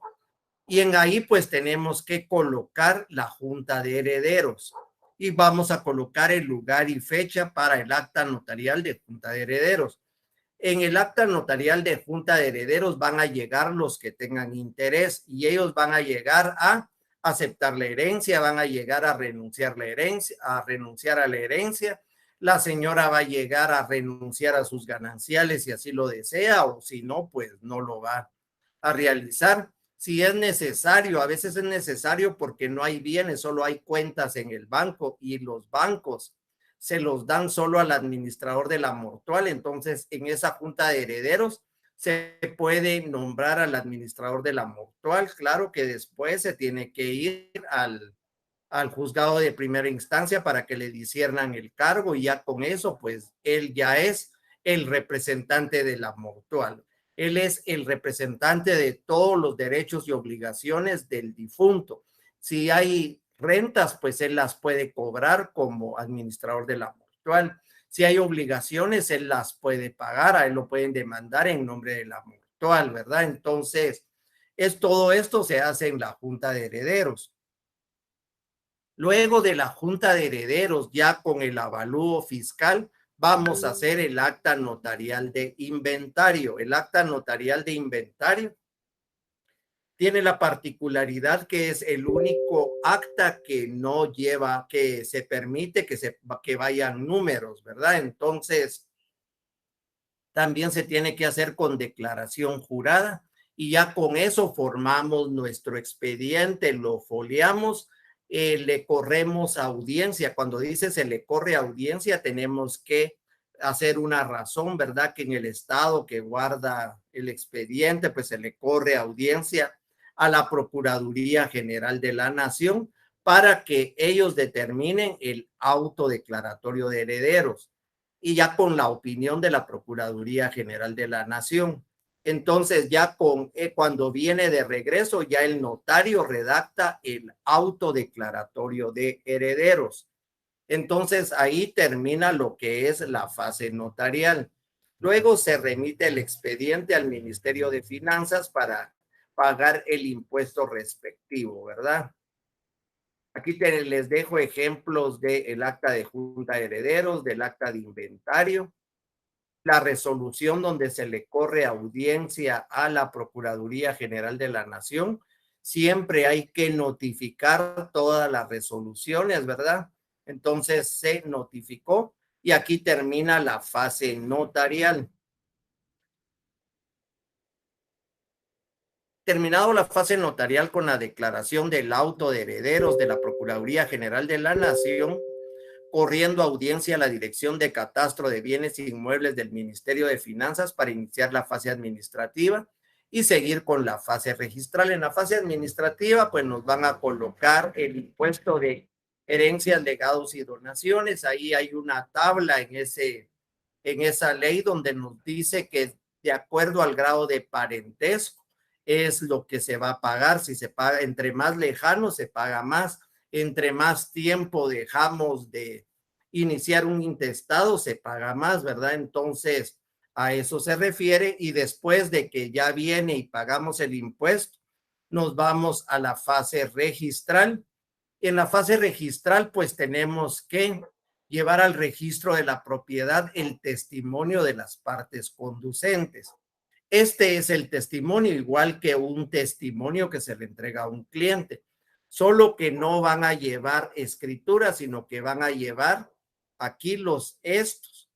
Y en ahí pues tenemos que colocar la junta de herederos y vamos a colocar el lugar y fecha para el acta notarial de junta de herederos. En el acta notarial de junta de herederos van a llegar los que tengan interés y ellos van a llegar a aceptar la herencia, van a llegar a renunciar la herencia, a renunciar a la herencia. La señora va a llegar a renunciar a sus gananciales si así lo desea o si no, pues no lo va a realizar. Si es necesario, a veces es necesario porque no hay bienes, solo hay cuentas en el banco y los bancos se los dan solo al administrador de la mortual. Entonces, en esa junta de herederos se puede nombrar al administrador de la mortual. Claro que después se tiene que ir al juzgado de primera instancia para que le disiernan el cargo y ya con eso, pues él ya es el representante de la mortual. Él es el representante de todos los derechos y obligaciones del difunto. Si hay rentas, pues él las puede cobrar como administrador de la mortual. Si hay obligaciones, él las puede pagar, a él lo pueden demandar en nombre de la mortual, ¿verdad? Entonces, todo esto se hace en la junta de herederos. Luego de la junta de herederos, ya con el avalúo fiscal, vamos a hacer el acta notarial de inventario. El acta notarial de inventario tiene la particularidad que es el único acta que no lleva, que se permite que vayan números, ¿verdad? Entonces, también se tiene que hacer con declaración jurada y ya con eso formamos nuestro expediente, lo foliamos, le corremos a audiencia. Cuando dice se le corre a audiencia, tenemos que hacer una razón, ¿verdad? Que en el estado que guarda el expediente, pues se le corre a audiencia a la Procuraduría General de la Nación para que ellos determinen el auto declaratorio de herederos y ya con la opinión de la Procuraduría General de la Nación. Entonces ya cuando viene de regreso, ya el notario redacta el auto declaratorio de herederos. Entonces ahí termina lo que es la fase notarial. Luego se remite el expediente al Ministerio de Finanzas para pagar el impuesto respectivo, ¿verdad? Aquí les dejo ejemplos del acta de junta de herederos, del acta de inventario, la resolución donde se le corre audiencia a la Procuraduría General de la Nación. Siempre hay que notificar todas las resoluciones, ¿verdad? Entonces se notificó y aquí termina la fase notarial. Terminado la fase notarial con la declaración del auto de herederos de la Procuraduría General de la Nación, corriendo audiencia a la Dirección de Catastro de Bienes Inmuebles del Ministerio de Finanzas para iniciar la fase administrativa y seguir con la fase registral. En la fase administrativa, pues nos van a colocar el impuesto de herencias, legados y donaciones. Ahí hay una tabla en esa ley donde nos dice que de acuerdo al grado de parentesco es lo que se va a pagar. Si se paga entre más lejano, se paga más. Entre más tiempo dejamos de iniciar un intestado, se paga más, ¿verdad? Entonces, a eso se refiere y después de que ya viene y pagamos el impuesto, nos vamos a la fase registral. En la fase registral, pues tenemos que llevar al registro de la propiedad el testimonio de las partes conducentes. Este es el testimonio, igual que un testimonio que se le entrega a un cliente, solo que no van a llevar escritura, sino que van a llevar aquí los estos: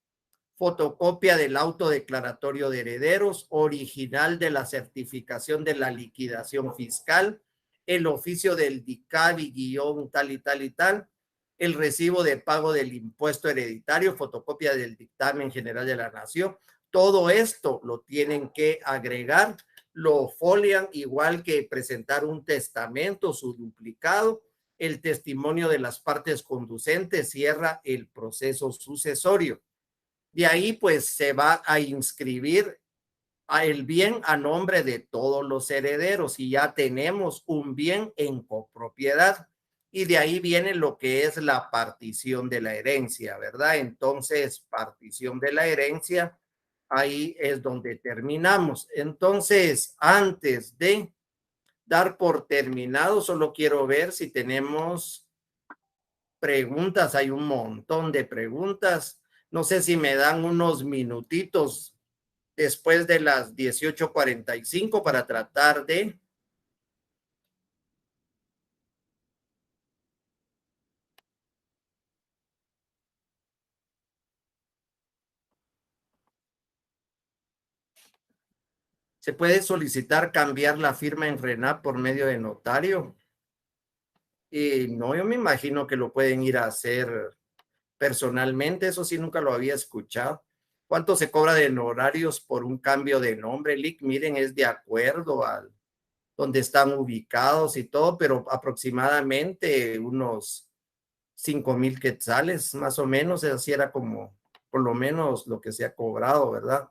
fotocopia del auto declaratorio de herederos, original de la certificación de la liquidación fiscal, el oficio del DICABI guión tal y tal y tal, el recibo de pago del impuesto hereditario, fotocopia del dictamen general de la nación. Todo esto lo tienen que agregar, lo folian, igual que presentar un testamento, su duplicado, el testimonio de las partes conducentes, cierra el proceso sucesorio. De ahí pues se va a inscribir el bien a nombre de todos los herederos y ya tenemos un bien en copropiedad. Y de ahí viene lo que es la partición de la herencia, ¿verdad? Entonces, partición de la herencia, ahí es donde terminamos. Entonces, antes de dar por terminado, solo quiero ver si tenemos preguntas. Hay un montón de preguntas. No sé si me dan unos minutitos después de las 18:45 para tratar de... ¿Se puede solicitar cambiar la firma en RENAP por medio de notario? Y no, yo me imagino que lo pueden ir a hacer personalmente. Eso sí, nunca lo había escuchado. ¿Cuánto se cobra de honorarios por un cambio de nombre, Lick? Miren, es de acuerdo al donde están ubicados y todo, pero aproximadamente unos 5,000 quetzales, más o menos. Así era como, por lo menos, lo que se ha cobrado, ¿verdad?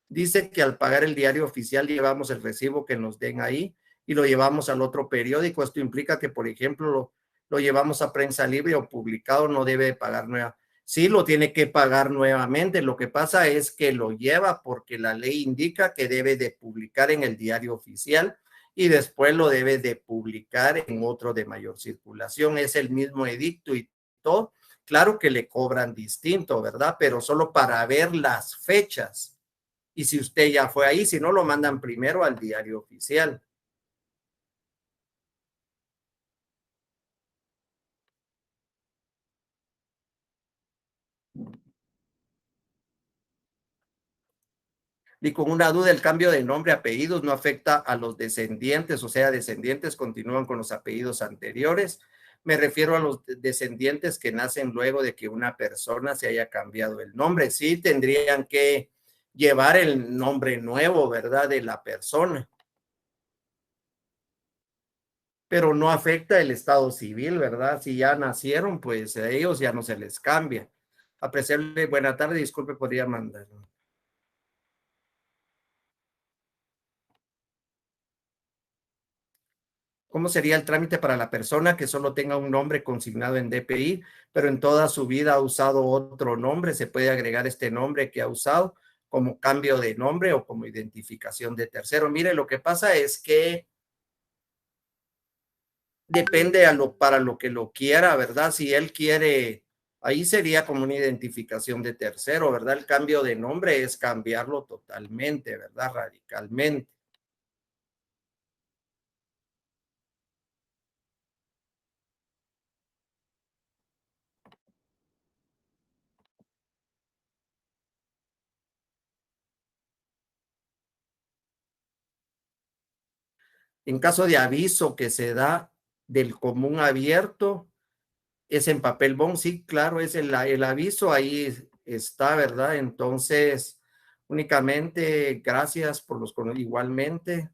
Dice que al pagar el diario oficial llevamos el recibo que nos den ahí y lo llevamos al otro periódico. Esto implica que, por ejemplo, lo llevamos a prensa libre o publicado, no debe pagar nueva. Sí, lo tiene que pagar nuevamente. Lo que pasa es que lo lleva porque la ley indica que debe de publicar en el diario oficial y después lo debe de publicar en otro de mayor circulación. Es el mismo edicto y todo. Claro que le cobran distinto, ¿verdad? Pero solo para ver las fechas. Y si usted ya fue ahí, si no, lo mandan primero al diario oficial. Y con una duda, el cambio de nombre, apellidos no afecta a los descendientes, o sea, descendientes continúan con los apellidos anteriores. Me refiero a los descendientes que nacen luego de que una persona se haya cambiado el nombre. Sí, tendrían que llevar el nombre nuevo, ¿verdad?, de la persona. Pero no afecta el estado civil, ¿verdad? Si ya nacieron, pues a ellos ya no se les cambia. Apreciable, buena tarde, disculpe, podría mandar. ¿Cómo sería el trámite para la persona que solo tenga un nombre consignado en DPI, pero en toda su vida ha usado otro nombre? Se puede agregar este nombre que ha usado como cambio de nombre o como identificación de tercero. Mire, lo que pasa es que depende para lo que lo quiera, ¿verdad? Si él quiere, ahí sería como una identificación de tercero, ¿verdad? El cambio de nombre es cambiarlo totalmente, ¿verdad? Radicalmente. En caso de aviso que se da del común abierto, es en papel bond, sí, claro, es el aviso, ahí está, ¿verdad? Entonces, únicamente gracias por los igualmente.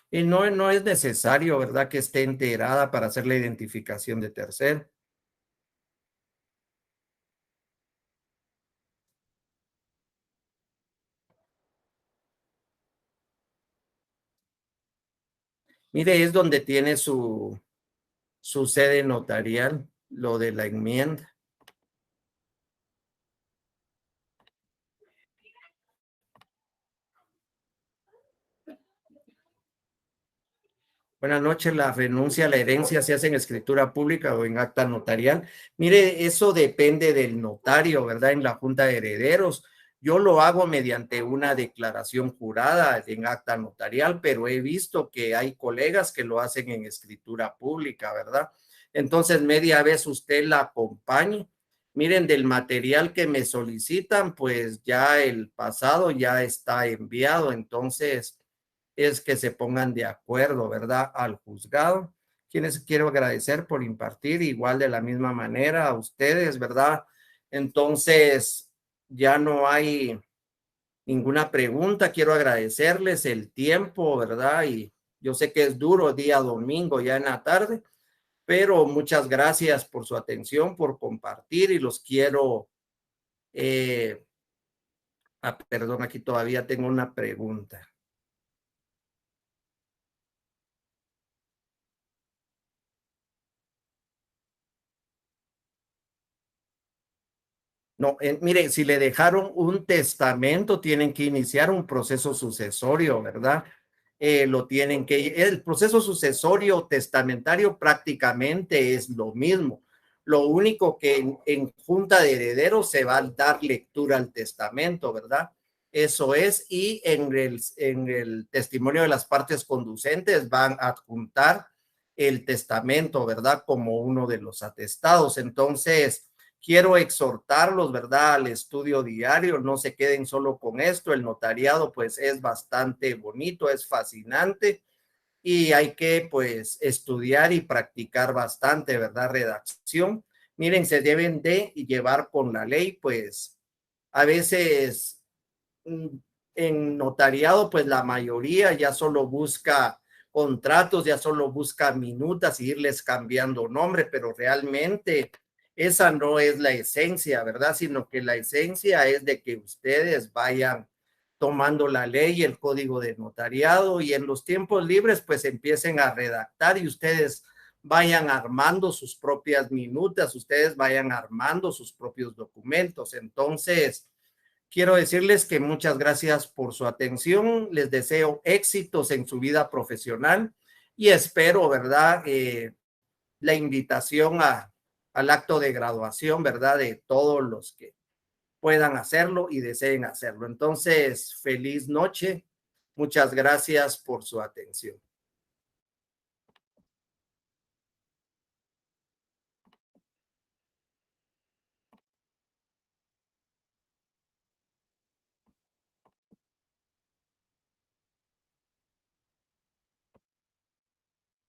Y no, no es necesario, ¿verdad? Que esté enterada para hacer la identificación de tercero. Mire, es donde tiene su sede notarial, lo de la enmienda. Buenas noches, la renuncia a la herencia se hace en escritura pública o en acta notarial. Mire, eso depende del notario, ¿verdad? En la Junta de Herederos. Yo lo hago mediante una declaración jurada en acta notarial, pero he visto que hay colegas que lo hacen en escritura pública, ¿verdad? Entonces, media vez usted la acompañe. Miren, del material que me solicitan, pues ya el pasado ya está enviado, entonces es que se pongan de acuerdo, ¿verdad? Al juzgado, quienes quiero agradecer por impartir igual de la misma manera a ustedes, ¿verdad? Entonces, ya no hay ninguna pregunta, quiero agradecerles el tiempo, ¿verdad? Y yo sé que es duro día domingo ya en la tarde, pero muchas gracias por su atención, por compartir y los quiero, perdón, aquí todavía tengo una pregunta. No, miren, si le dejaron un testamento, tienen que iniciar un proceso sucesorio, ¿verdad? Lo tienen que, el proceso sucesorio testamentario prácticamente es lo mismo. Lo único que en junta de herederos se va a dar lectura al testamento, ¿verdad? Eso es, y en el testimonio de las partes conducentes van a adjuntar el testamento, ¿verdad? Como uno de los atestados. Entonces, quiero exhortarlos, ¿verdad? Al estudio diario, no se queden solo con esto, el notariado pues es bastante bonito, es fascinante y hay que pues estudiar y practicar bastante, ¿verdad? Redacción. Miren, se deben de llevar con la ley, pues a veces en notariado, pues la mayoría ya solo busca contratos, ya solo busca minutas y irles cambiando nombre, pero realmente esa no es la esencia, ¿verdad? Sino que la esencia es de que ustedes vayan tomando la ley, el código de notariado y en los tiempos libres pues empiecen a redactar y ustedes vayan armando sus propias minutas, ustedes vayan armando sus propios documentos. Entonces, quiero decirles que muchas gracias por su atención. Les deseo éxitos en su vida profesional y espero, ¿verdad? La invitación al acto de graduación, ¿verdad? De todos los que puedan hacerlo y deseen hacerlo. Entonces, feliz noche. Muchas gracias por su atención.